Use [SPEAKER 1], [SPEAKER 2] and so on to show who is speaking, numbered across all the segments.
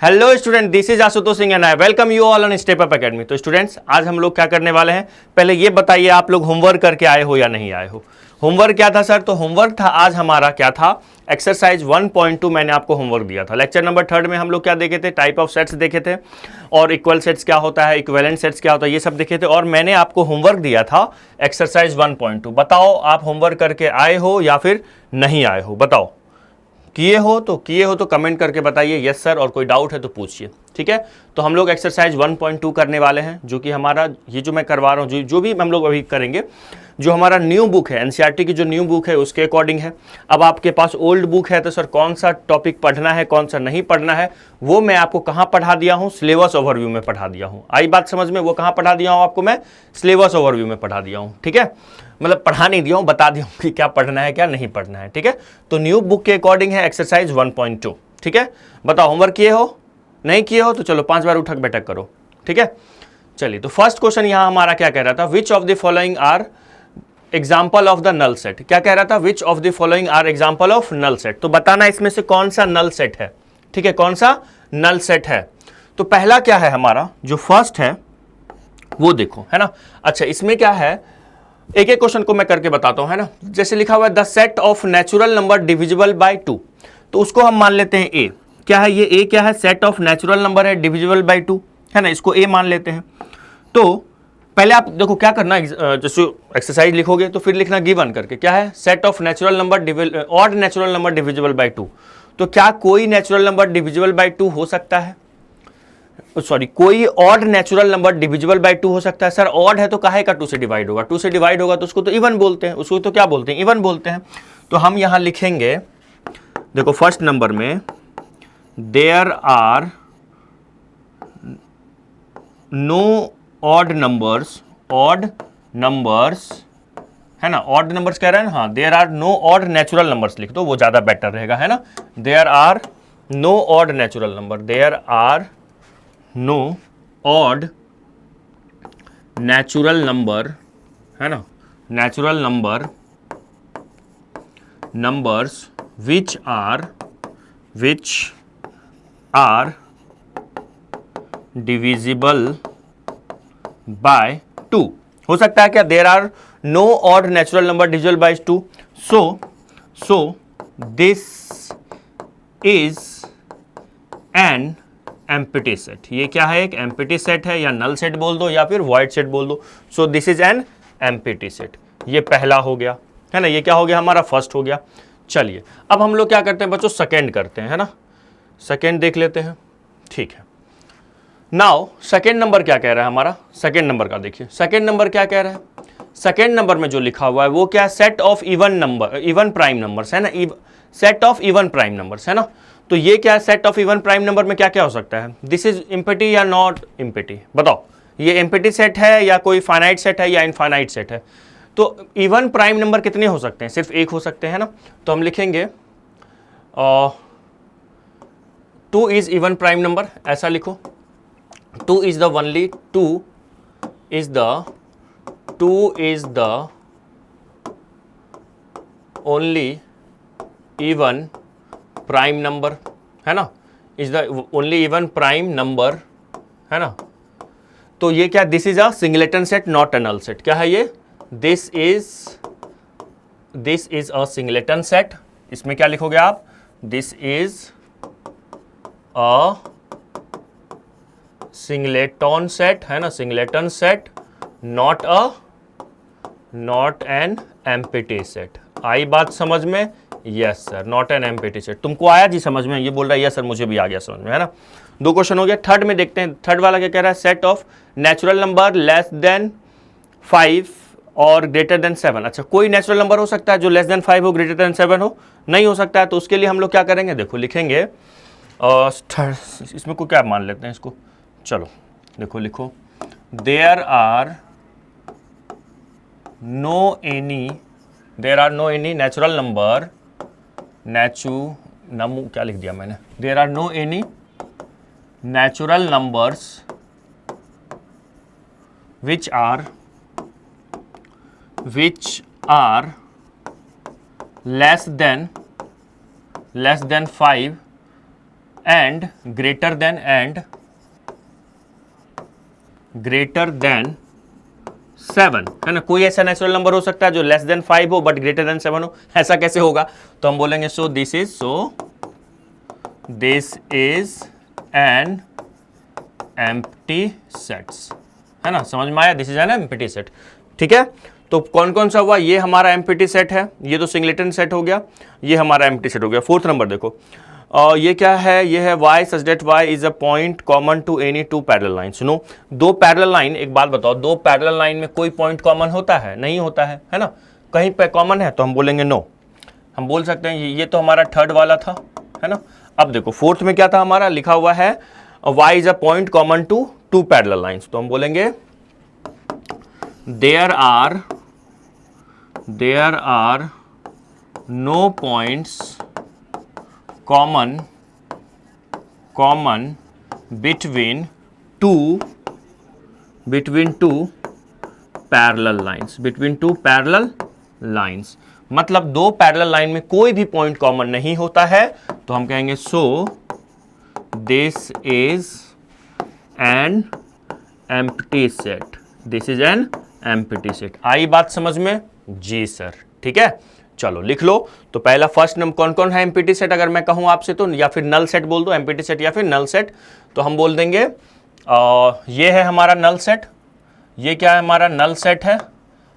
[SPEAKER 1] Hello student, this is Ashutosh Singh and I welcome you all on step up academy. तो students, आज हम लोग क्या करने वाले हैं, पहले ये बताइए आप लोग होमवर्क करके आए हो या नहीं आए हो। होमवर्क क्या था सर? तो होमवर्क था आज हमारा क्या था, एक्सरसाइज 1.2 मैंने आपको होमवर्क दिया था। लेक्चर नंबर 3 में हम लोग क्या देखे थे, टाइप ऑफ सेट्स देखे थे और इक्वल सेट्स क्या होता है, इक्विवेलेंट सेट्स क्या होता है, ये सब देखे थे। और मैंने आपको होमवर्क दिया था एक्सरसाइज 1.2। बताओ आप होमवर्क करके आए हो या फिर नहीं आए हो, बताओ। किए हो तो कमेंट करके बताइए यस सर, और कोई डाउट है तो पूछिए, ठीक है। तो हम लोग एक्सरसाइज 1.2 करने वाले हैं, जो कि हमारा ये जो मैं करवा रहा हूँ, जो भी हम लोग अभी करेंगे, जो हमारा न्यू बुक है, एनसीईआरटी की जो न्यू बुक है उसके अकॉर्डिंग है। अब आपके पास ओल्ड बुक है तो सर कौन सा टॉपिक पढ़ना है, कौन सा नहीं पढ़ना है, वो मैं आपको कहाँ पढ़ा दिया हूँ, सिलेबस ओवरव्यू में पढ़ा दिया हूँ। आई बात समझ में? वो कहाँ पढ़ा दिया हूँ आपको मैं, सिलेबस ओवरव्यू में पढ़ा दिया हूँ, ठीक है। मतलब पढ़ा नहीं दिया हूँ, बता दिया हूँ कि क्या पढ़ना है क्या नहीं पढ़ना है, ठीक है। तो न्यू बुक के अकॉर्डिंग है एक्सरसाइज 1.2, ठीक है। बताओ होमवर्क किए हो, नहीं किए हो तो चलो 5 बार उठक बैठक करो, ठीक है। चलिए, तो फर्स्ट क्वेश्चन यहाँ हमारा क्या कह रहा था, which of the following are example of the null set. क्या कह रहा था, which of the following are example of null set. तो बताना इसमें से कौन सा नल सेट है, ठीक है, कौन सा नल सेट है। तो पहला क्या है हमारा, जो फर्स्ट है वो देखो, है ना। अच्छा, इसमें क्या है, एक एक क्वेश्चन को मैं करके बताता हूं, है ना। जैसे लिखा हुआ है the set of natural number divisible by 2, तो उसको हम मान लेते हैं ए। क्या है ये ए? क्या है? सेट ऑफ नेचुरल नंबर है डिविजिबल बाय 2, है ना, इसको ए मान लेते हैं। तो पहले आप देखो क्या करना, जैसे एक्सरसाइज लिखोगे तो फिर लिखना गिवन करके, क्या है, set of natural number odd natural number divisible by 2। तो क्या कोई नेचुरल नंबर डिविजिबल बाय 2 हो सकता है? सॉरी, कोई odd natural number divisible by 2 हो सकता है। सर ऑड है तो काहे का 2 से डिवाइड होगा, 2 से डिवाइड होगा तो उसको तो इवन बोलते हैं, उसको तो क्या बोलते हैं, इवन बोलते हैं। तो हम यहां लिखेंगे, देखो फर्स्ट नंबर में there are no odd numbers, है ना, ऑड नंबर्स कह रहे हैं ना, हाँ, there are no odd natural numbers लिख दो, वो ज्यादा बेटर रहेगा, है ना। There are no odd natural number, there are no odd natural number, है ना, natural numbers which are divisible by 2 हो सकता है क्या, there are no odd natural number divisible by 2, so this is an empty set. ये क्या है, एक एम्प्टी सेट है, या नल सेट बोल दो या फिर वॉइड सेट बोल दो। सो this is an empty set. ये पहला हो गया, है ना, ये क्या हो गया हमारा, फर्स्ट हो गया। चलिए, अब हम लोग क्या करते हैं बच्चों, सेकेंड करते हैं, है ना, सेकेंड देख लेते हैं, ठीक है। नाउ सेकेंड नंबर क्या कह रहा है हमारा, सेकेंड नंबर का देखिए, सेकेंड नंबर क्या कह रहा है। सेकेंड नंबर में जो लिखा हुआ है वो क्या है, set of even number, even prime numbers, है ना, set of even prime numbers, है ना। तो ये क्या है, set of even prime number में क्या क्या हो सकता है, दिस इज एम्प्टी या नॉट एम्प्टी, बताओ। ये एम्प्टी सेट है या कोई फाइनाइट सेट है या इनफाइनाइट सेट है। तो इवन प्राइम नंबर कितने हो सकते हैं, सिर्फ एक हो सकते हैं, है ना। तो हम लिखेंगे 2 इज इवन प्राइम नंबर, ऐसा लिखो। 2 is the only 2 is the only even prime number, है ना, is the only even prime number, है ना। तो ये क्या, this is a singleton set not a null set. क्या है ये, this is a singleton set. इसमें क्या लिखोगे आप, this is a singleton set, है ना, singleton set, not an empty set. आई बात समझ में? Yes sir, not an empty set. तुमको आया जी समझ में? ये बोल रहा है यस सर, मुझे भी आ गया समझ में, है ना। 2 क्वेश्चन हो गया। थर्ड में देखते हैं, थर्ड वाला क्या कह रहा है, set of natural number less than 5 और ग्रेटर देन 7। अच्छा, कोई नेचुरल नंबर हो सकता है जो लेस देन 5 हो, ग्रेटर देन 7 हो, नहीं हो सकता है। तो उसके लिए हम लोग क्या करेंगे, देखो लिखेंगे, इसमें को क्या मान लेते हैं इसको, चलो देखो लिखो, there are no any natural number, क्या लिख दिया मैंने, there are no any natural numbers which are less than 5 and greater than 7, है ना। कोई ऐसा नेचुरल नंबर हो सकता है जो लेस देन 5 हो बट ग्रेटर देन 7 हो, ऐसा कैसे होगा? तो हम बोलेंगे this is an empty sets, है ना। समझ में आया? This is an empty set, ठीक है। तो कौन कौन सा हुआ? ये हमारा एम्प्टी सेट है, ये तो सिंगलेटन सेट हो गया, ये हमारा एम्प्टी सेट हो गया। फोर्थ नंबर देखो, ये क्या है? ये है y such that y is a point common to any two parallel lines। सुनो, दो पैरेलल लाइन, एक बात बताओ, दो पैरेलल लाइन में कोई पॉइंट कॉमन होता है? नहीं होता है ना। कहीं पे कॉमन है तो हम बोलेंगे नो, हम बोल सकते हैं ये तो हमारा थर्ड वाला था, है ना। अब देखो फोर्थ में क्या था हमारा? लिखा हुआ है y is a point common to two parallel lines, तो हम बोलेंगे there are no points common between two parallel lines, मतलब दो पैरेलल लाइन में कोई भी पॉइंट कॉमन नहीं होता है, तो हम कहेंगे this is an empty set, this is an empty set. आई बात समझ में? जी सर, ठीक है। चलो लिख लो। तो पहला फर्स्ट नंबर कौन कौन है एम्प्टी सेट? अगर मैं कहूं आपसे तो, या फिर नल सेट बोल दो, एम्प्टी सेट या फिर नल सेट, तो हम बोल देंगे ये है हमारा नल सेट, ये क्या है? हमारा नल सेट है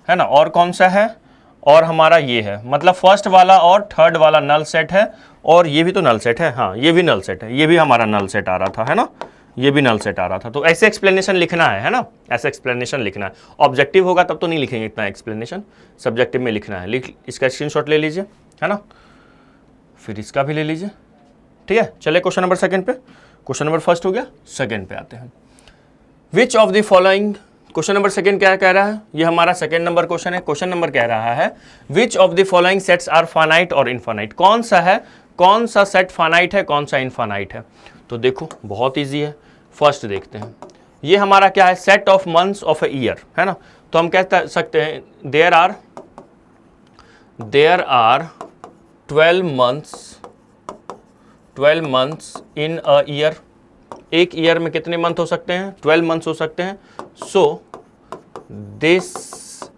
[SPEAKER 1] ना। और कौन सा है? और हमारा ये है, मतलब फर्स्ट वाला और थर्ड वाला नल सेट है, और ये भी तो नल सेट है, हाँ ये भी नल सेट है, ये भी हमारा नल सेट आ रहा था, है ना, ये भी नल सेट आ रहा था। तो ऐसे एक्सप्लेनेशन लिखना है ना, ऐसे एक्सप्लेनेशन लिखना है। ऑब्जेक्टिव होगा तब तो नहीं लिखेंगे इतना एक्सप्लेनेशन, सब्जेक्टिव में लिखना है। इसका स्क्रीनशॉट ले लीजिए, है ना, फिर इसका भी ले लीजिए, ठीक है। चले क्वेश्चन नंबर सेकंड पे। क्वेश्चन नंबर फर्स्ट हो गया, सेकंड पे आते हैं। Which of the following, question number second क्या कह रहा है? ये हमारा सेकंड नंबर क्वेश्चन है। क्वेश्चन नंबर कह रहा है which of the following sets are finite और इनफाइनाइट। कौन सा है, कौन सा सेट फाइनाइट है, कौन सा इनफाइनाइट है? तो देखो बहुत इजी है। फर्स्ट देखते हैं, ये हमारा क्या है? Set of months of a year, है ना। तो हम कह सकते हैं there are 12 months in a year. एक ईयर में कितने मंथ हो सकते हैं? 12 मंथ्स हो सकते हैं। सो this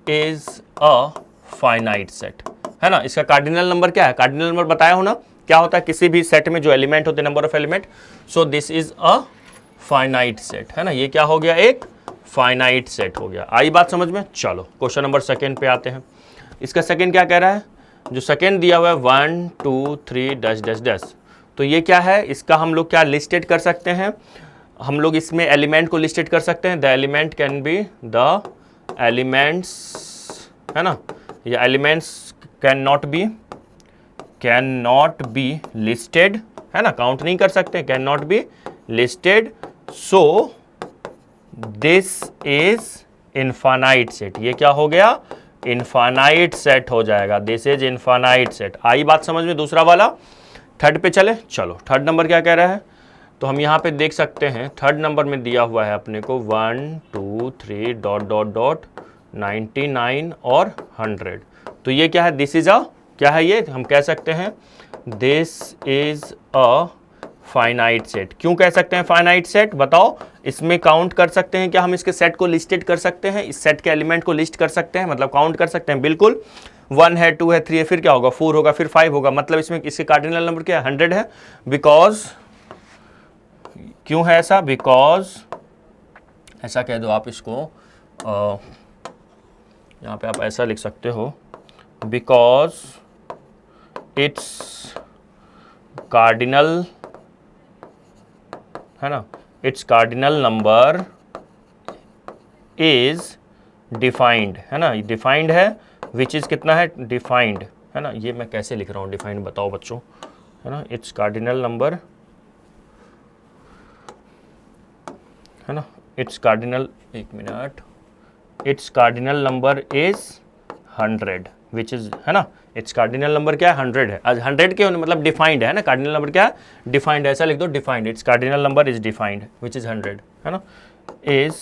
[SPEAKER 1] is a finite set, है ना। इसका कार्डिनल नंबर क्या है? कार्डिनल नंबर बताया हो ना, क्या होता है किसी भी सेट में जो एलिमेंट होते हैं, number of element. So this is a finite set, है ना। ये क्या हो गया? एक फाइनाइट सेट हो गया। आई बात समझ में? चलो क्वेश्चन नंबर सेकंड पे आते हैं। इसका सेकंड क्या कह रहा है? जो सेकंड दिया हुआ है 1 2 3 डैश डैश डैश, तो ये क्या है? इसका हम लोग क्या लिस्टेड कर सकते हैं? हम लोग इसमें एलिमेंट को लिस्टेड कर सकते हैं। The element can be the elements, है ना, या elements can not be listed, है ना, काउंट नहीं कर सकते, can not be listed. So this is infinite set. ये क्या हो गया? इनफाइनाइट सेट हो जाएगा। This is infinite set. आई बात समझ में? दूसरा वाला। थर्ड पे चले। चलो थर्ड नंबर क्या कह रहा है? तो हम यहाँ पे देख सकते हैं थर्ड नंबर में दिया हुआ है अपने को 1 2 3 डॉट डॉट डॉट 99 और 100। तो ये क्या है? दिस इज अ, क्या है ये? हम कह सकते हैं this is a finite set. क्यों कह सकते हैं फाइनाइट सेट? बताओ। इसमें काउंट कर सकते हैं क्या हम? इसके सेट को लिस्टेड कर सकते हैं, इस सेट के एलिमेंट को लिस्ट कर सकते हैं, मतलब काउंट कर सकते हैं। बिल्कुल। 1 है, 2 है, 3 है, फिर क्या होगा? 4 होगा, फिर 5 होगा। मतलब इसमें इसके कार्डिनल नंबर क्या है? 100 है। बिकॉज, क्यों है ऐसा? बिकॉज, ऐसा कह दो आप इसको, यहाँ पे आप ऐसा लिख सकते हो, बिकॉज इट्स कार्डिनल, है ना, it's cardinal number is defined, है ना, डिफाइंड है। विच इज कितना है? डिफाइंड, है ना। ये मैं कैसे लिख रहा हूँ डिफाइंड, बताओ बच्चों, है ना। इट्स कार्डिनल नंबर, है ना, इट्स कार्डिनल, एक minute, it's cardinal number is 100, which is, है ना, इट्स कार्डिनल नंबर क्या है? 100 है। आज 100 के मतलब डिफाइंड है ना, कार्डिनल नंबर क्या है? डिफाइंड है। ऐसा लिख दो, defined. It's cardinal number is defined which is 100, है ना। Is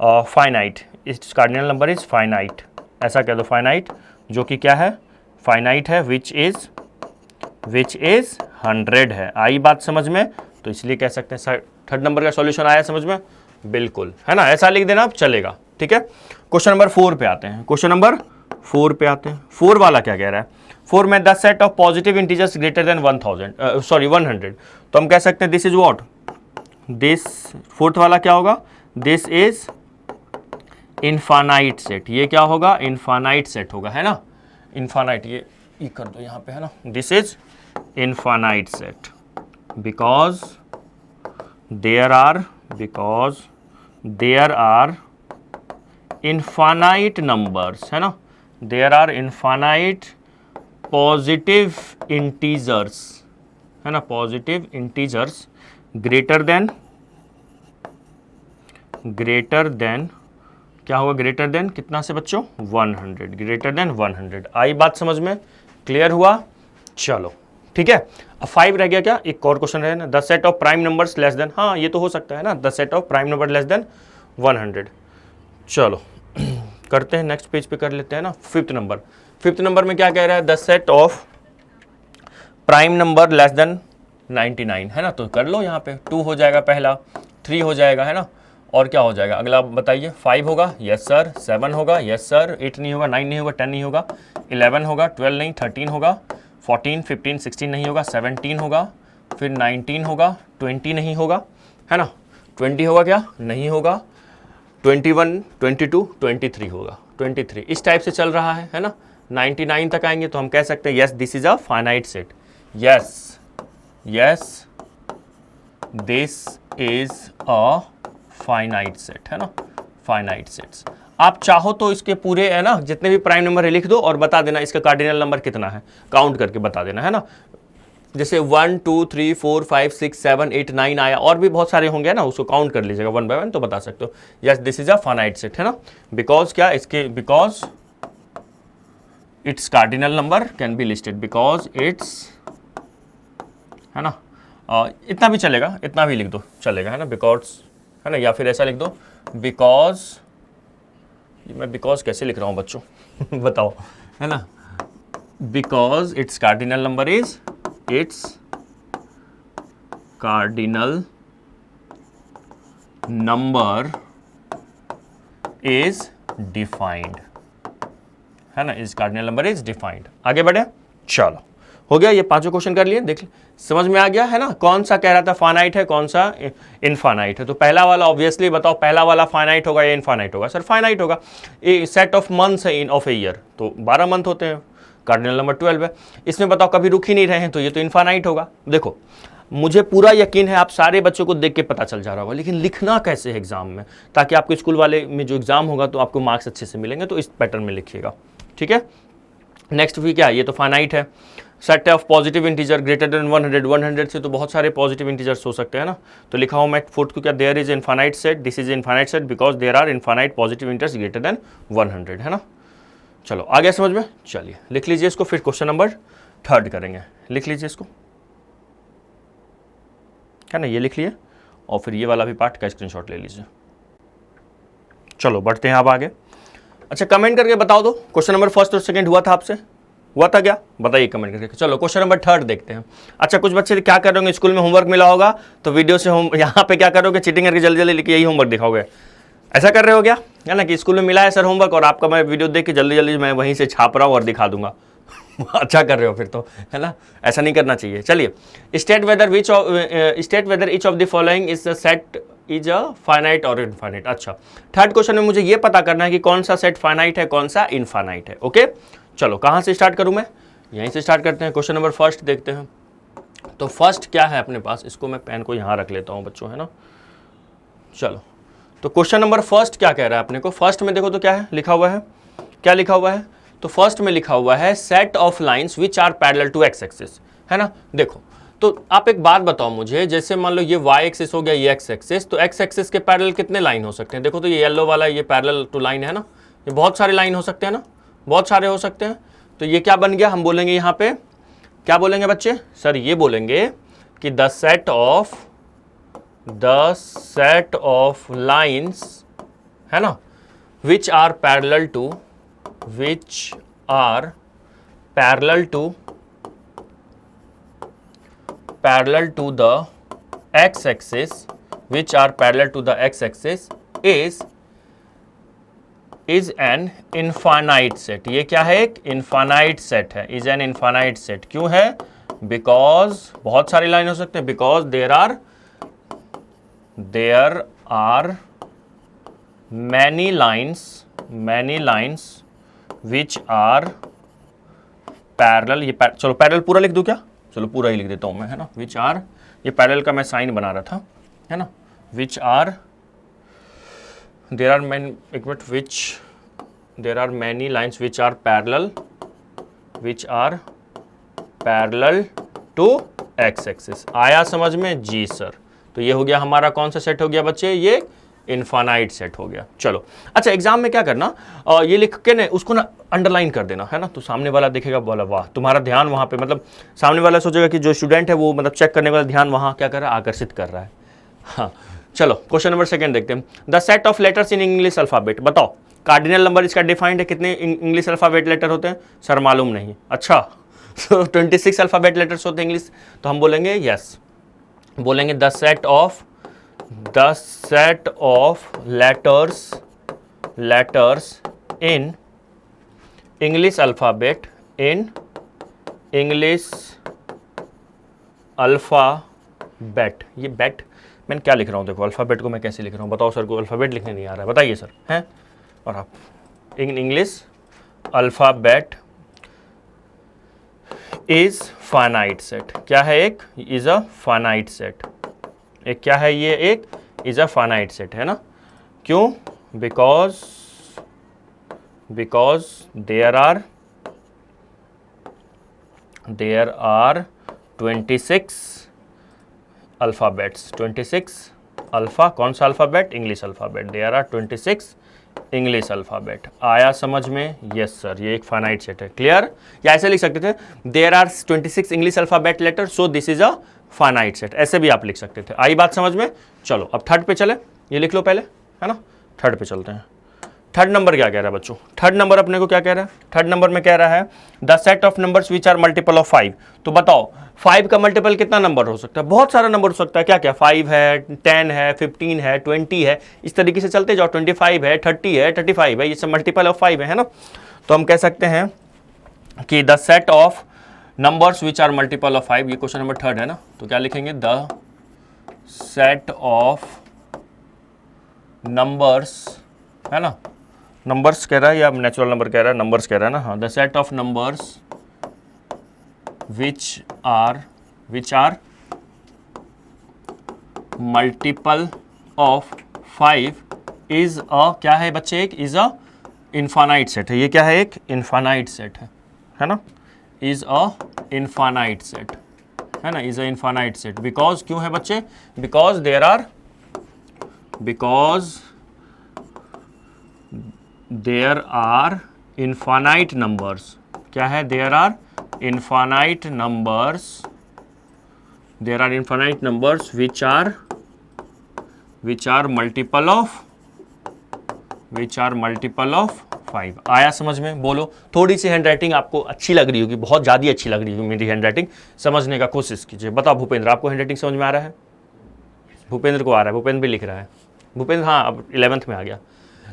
[SPEAKER 1] finite, it's cardinal number is finite, ऐसा कह दो, फाइनाइट, जो कि क्या है? फाइनाइट है, विच इज 100 है। आई बात समझ में? तो इसलिए कह सकते हैं थर्ड नंबर का सॉल्यूशन आया समझ में? बिल्कुल, है ना, ऐसा लिख देना, अब चलेगा। ठीक है, क्वेश्चन नंबर 4 पे आते हैं। क्वेश्चन नंबर 4 पे आते हैं। 4 वाला क्या कह रहा है? 4 में the set of positive integers greater than 100, तो हम कह सकते हैं this is what, this fourth वाला क्या होगा? This is infinite set. ये क्या होगा? इनफाइनाइट सेट होगा, है ना, इनफाइनाइट। ये कर दो यहाँ पे, है ना, this is infinite set because there are infinite numbers, है ना, there are infinite positive integers, है ना, पॉजिटिव इंटीजर्स ग्रेटर देन क्या होगा? ग्रेटर देन कितना से बच्चों? 100, ग्रेटर देन 100। आई बात समझ में? क्लियर हुआ? चलो ठीक है, अब 5 रह गया। क्या एक और क्वेश्चन है ना, the set of prime numbers less than, हाँ ये तो हो सकता है ना, the set of prime number less than 100। चलो करते हैं, नेक्स्ट पेज पे कर लेते हैं ना। फिफ्थ नंबर में क्या कह रहा है? The set of prime number less than 99, है ना, तो कर लो यहाँ पे। 2 हो जाएगा पहला, 3 हो जाएगा, है ना, और क्या हो जाएगा अगला बताइए? 5 होगा, यस सर। 7 होगा, यस सर। 8 नहीं होगा, 9 नहीं होगा, 10 नहीं होगा, 11 होगा, 12 नहीं, 13 होगा, 14, 15, 16 नहीं होगा, 17 होगा, फिर 19 होगा, 20 नहीं होगा, है ना, 20 होगा क्या? नहीं होगा, 21, 22, 23 होगा, 23 इस टाइप से चल रहा है ना। 99 तक आएंगे तो हम कह सकते हैं yes this is a finite set. Yes this is a finite set, है ना, फाइनाइट सेट्स। आप चाहो तो इसके पूरे, है ना, जितने भी प्राइम नंबर है लिख दो और बता देना इसका कार्डिनल नंबर कितना है, काउंट करके बता देना, है ना। जैसे 1 2 3 4 5 6 7 8 9 आया, और भी बहुत सारे होंगे ना, उसको काउंट कर लीजिएगा 1 बाय 1 तो बता सकते हो। Yes this is a finite set, है ना, बिकॉज क्या इसके, because it's cardinal number can be listed, because it's, है ना, इतना भी चलेगा, इतना भी लिख दो चलेगा, है ना, बिकॉज, है ना, या फिर ऐसा लिख दो बिकॉज, मैं बिकॉज कैसे लिख रहा हूँ बच्चों बताओ, है ना, because it's cardinal number is, it's cardinal number is defined, है ना, इस कार्डिनल नंबर इज डिफाइंड। आगे बढ़े, चलो हो गया, ये पांचों क्वेश्चन कर लिए, देख समझ में आ गया, है ना। कौन सा कह रहा था फाइनाइट है, कौन सा इनफाइनाइट है? तो पहला वाला ऑब्वियसली बताओ, पहला वाला फाइनाइट होगा या इनफाइनाइट होगा? सर फाइनाइट होगा। ए सेट ऑफ मंथ्स है ऑफ ए ईयर, तो 12 मंथ होते हैं, कार्डिनल नंबर 12 है। इसमें बताओ कभी रुक ही नहीं रहे हैं, तो ये तो इनफाइनाइट होगा। देखो मुझे पूरा यकीन है आप सारे बच्चों को देख के पता चल जा रहा होगा, लेकिन लिखना कैसे है एग्जाम में, ताकि आपके स्कूल वाले में जो एग्जाम होगा तो आपको मार्क्स अच्छे से मिलेंगे, तो इस पैटर्न में लिखिएगा, ठीक है। नेक्स्ट भी क्या है, ये तो फाइनाइट है। Set of positive integer greater than 100, 100 से तो बहुत सारे पॉजिटिव इंटीजर्स हो सकते हैं ना, तो लिखा हूँ मैं फोर्थ को क्या, there is infinite set, this is infinite set because there are infinite positive integers greater than 100, है ना। चलो आ गया समझ में, चलिए लिख लीजिए इसको, फिर क्वेश्चन नंबर 3 करेंगे। लिख लीजिए इसको, है ना, ये लिख लिए, और फिर ये वाला भी पार्ट का स्क्रीनशॉट ले लीजिए। चलो बढ़ते हैं अब आगे। अच्छा कमेंट करके बताओ दो, क्वेश्चन नंबर फर्स्ट और सेकंड हुआ था आपसे, हुआ था क्या, बताइए कमेंट करके। चलो क्वेश्चन नंबर 3 देखते हैं। अच्छा कुछ बच्चे क्या करोगे, स्कूल में होमवर्क मिला होगा तो वीडियो से हम यहाँ पे क्या करोगे, चीटिंग करके जल्दी जल्दी लिखिए, यही होमवर्क दिखाओगे, ऐसा कर रहे हो क्या, है ना, कि स्कूल में मिला है सर होमवर्क और आपका मैं वीडियो देख के जल्दी जल्दी मैं वहीं से छाप रहा हूँ और दिखा दूंगा अच्छा कर रहे हो फिर तो, है ना, ऐसा नहीं करना चाहिए। चलिए state whether each of the following is the set is a finite और इनफाइनाइट। अच्छा थर्ड क्वेश्चन में मुझे ये पता करना है कि कौन सा सेट फाइनाइट है, कौन सा इनफाइनाइट है। ओके चलो कहाँ से स्टार्ट करूँ मैं, यहीं से स्टार्ट करते हैं। क्वेश्चन नंबर फर्स्ट देखते हैं। तो फर्स्ट क्या है अपने पास, इसको मैं पेन को यहाँ रख लेता हूँ बच्चों, है ना। चलो तो क्वेश्चन नंबर फर्स्ट क्या कह रहा है अपने को, फर्स्ट में देखो तो क्या है लिखा हुआ है, क्या लिखा हुआ है, तो फर्स्ट में लिखा हुआ है set of lines which are parallel to x axis, है ना। देखो तो आप एक बात बताओ मुझे, जैसे मान लो ये वाई एक्सिस हो गया, ये एक्स एक्सिस, तो एक्स एक्सिस के पैरेलल कितने लाइन हो सकते हैं, देखो तो ये येलो वाला ये पैरेलल टू लाइन है ना, ये बहुत सारे लाइन हो सकते हैं ना, बहुत सारे हो सकते हैं। तो ये क्या बन गया, हम बोलेंगे यहाँ पे क्या बोलेंगे बच्चे, सर ये बोलेंगे कि द सेट ऑफ लाइन्स, है ना, which are parallel to parallel to the x axis, which are parallel to the x axis is an infinite set। ये क्या है? एक infinite set है, is an infinite set। क्यों है? Because बहुत सारी लाइन हो सकते हैं, because there are many lines which are parallel। ये चलो पैरेलल पूरा लिख दूं क्या? चलो पूरा ही लिख देता हूं मैं, है ना। which are, ये पैरेलल का मैं साइन बना रहा था, है ना। which are, there are many lines which are parallel to x axis। आया समझ में? जी सर। तो ये हो गया हमारा कौन सा सेट हो गया बच्चे? ये इनफाइनाइट सेट हो गया। चलो अच्छा, एग्जाम में क्या करना, ये लिख के ना उसको ना अंडरलाइन कर देना, है ना। तो सामने वाला देखेगा, बोला वाह, तुम्हारा ध्यान वहां पे, मतलब सामने वाला सोचेगा कि जो स्टूडेंट है वो मतलब चेक करने वाला ध्यान वहां क्या कर रहा है? आकर्षित कर रहा है। हाँ चलो क्वेश्चन नंबर सेकंड देखते हैं। The set of letters in English alphabet. बताओ कार्डिनल नंबर इसका डिफाइंड है, कितने इंग्लिश अल्फाबेट लेटर होते हैं? सर मालूम नहीं। अच्छा तो 26 अल्फाबेट लेटर्स होते हैं इंग्लिश, तो हम बोलेंगे यस, बोलेंगे the set of letters in English alphabet ये बेट मैं क्या लिख रहा हूँ? देखो अल्फ़ाबेट को मैं कैसे लिख रहा हूँ, बताओ सर को अल्फ़ाबेट लिखने नहीं आ रहा है, बताइए सर, हैं। और आप in English alphabet is finite set. क्या है? एक इज अ फाइनाइट सेट। एक क्या है? ये एक इज अ फाइनाइट सेट, है ना। क्यों? Because there are 26 alphabets. 26 alpha, कौन सा alphabet? English alphabet. There are 26 English alphabet. आया समझ में? यस सर, ये एक फाइनाइट सेट है। क्लियर? या ऐसे लिख सकते थे, there are 26 English alphabet letter, so this is a finite set. ऐसे भी आप लिख सकते थे। आई बात समझ में? चलो अब थर्ड पे चले, ये लिख लो पहले, है ना। थर्ड पे चलते हैं। थर्ड नंबर क्या कह रहा है बच्चों? थर्ड नंबर अपने को क्या कह रहा है? थर्ड नंबर में कह रहा है the set of numbers which are multiple of 5। तो बताओ 5 का मल्टीपल कितना नंबर हो सकता है? बहुत सारा नंबर हो सकता है। क्या क्या? 5 है, 10 है, 15 है, 20 है, इस तरीके से चलते जाओ। 25 है, 30 है, 35 है, ये सब मल्टीपल ऑफ 5 है ना। तो हम कह सकते हैं कि the set of numbers which are multiple of 5, ये क्वेश्चन नंबर थर्ड है ना। तो क्या लिखेंगे? द सेट ऑफ नंबर्स, है ना, नंबर्स कह रहा है या नेचुरल नंबर कह रहा है? नंबर्स कह रहा है ना। हाँ, the set of numbers which are multiple of 5 is a, क्या है बच्चे? एक इज अ इनफाइनाइट सेट है। ये क्या है? एक इनफाइनाइट सेट है ना। इज अ इनफाइनाइट सेट, है ना, is a infinite set. Because, क्यों है बच्चे? Because there are infinite numbers. क्या है? There are infinite numbers which are multiple of 5। आया समझ में? बोलो। थोड़ी सी हैंडराइटिंग आपको अच्छी लग रही होगी, बहुत ज़्यादा अच्छी लग रही होगी मेरी हैंडराइटिंग, समझने का कोशिश कीजिए। बताओ भूपेंद्र, आपको हैंडराइटिंग समझ में आ रहा है? भूपेंद्र को आ रहा है, भूपेंद्र भी लिख रहा है। भूपेंद्र हाँ, अब 11th में आ गया।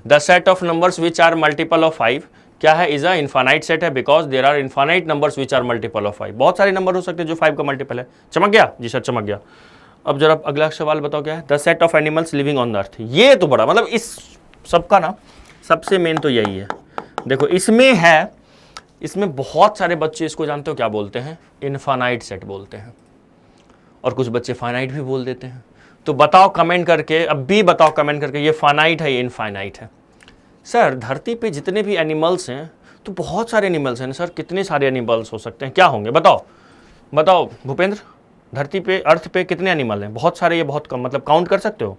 [SPEAKER 1] The set of numbers which are multiple of 5 क्या है? इज अ इनफाइनाइट सेट है, because there are infinite numbers which are multiple of 5। बहुत सारे नंबर हो सकते हैं जो 5 का मल्टीपल है। चमक गया? जी सर चमक गया। अब जरा अगला सवाल बताओ क्या है? The set of animals living on the अर्थ। ये तो बड़ा, मतलब इस सबका ना सबसे मेन तो यही है। देखो इसमें बहुत सारे बच्चे इसको जानते हो क्या बोलते हैं? इनफाइनाइट सेट बोलते हैं, और कुछ बच्चे फाइनाइट भी बोल देते हैं। तो बताओ कमेंट करके, अब भी बताओ कमेंट करके, ये फाइनाइट है, ये इनफाइनाइट है। सर धरती पे जितने भी एनिमल्स हैं तो बहुत सारे एनिमल्स हैं सर। कितने सारे एनिमल्स हो सकते हैं? क्या होंगे? बताओ भूपेंद्र, धरती पे, अर्थ पे कितने एनिमल हैं? बहुत सारे, ये बहुत कम, मतलब काउंट कर सकते हो?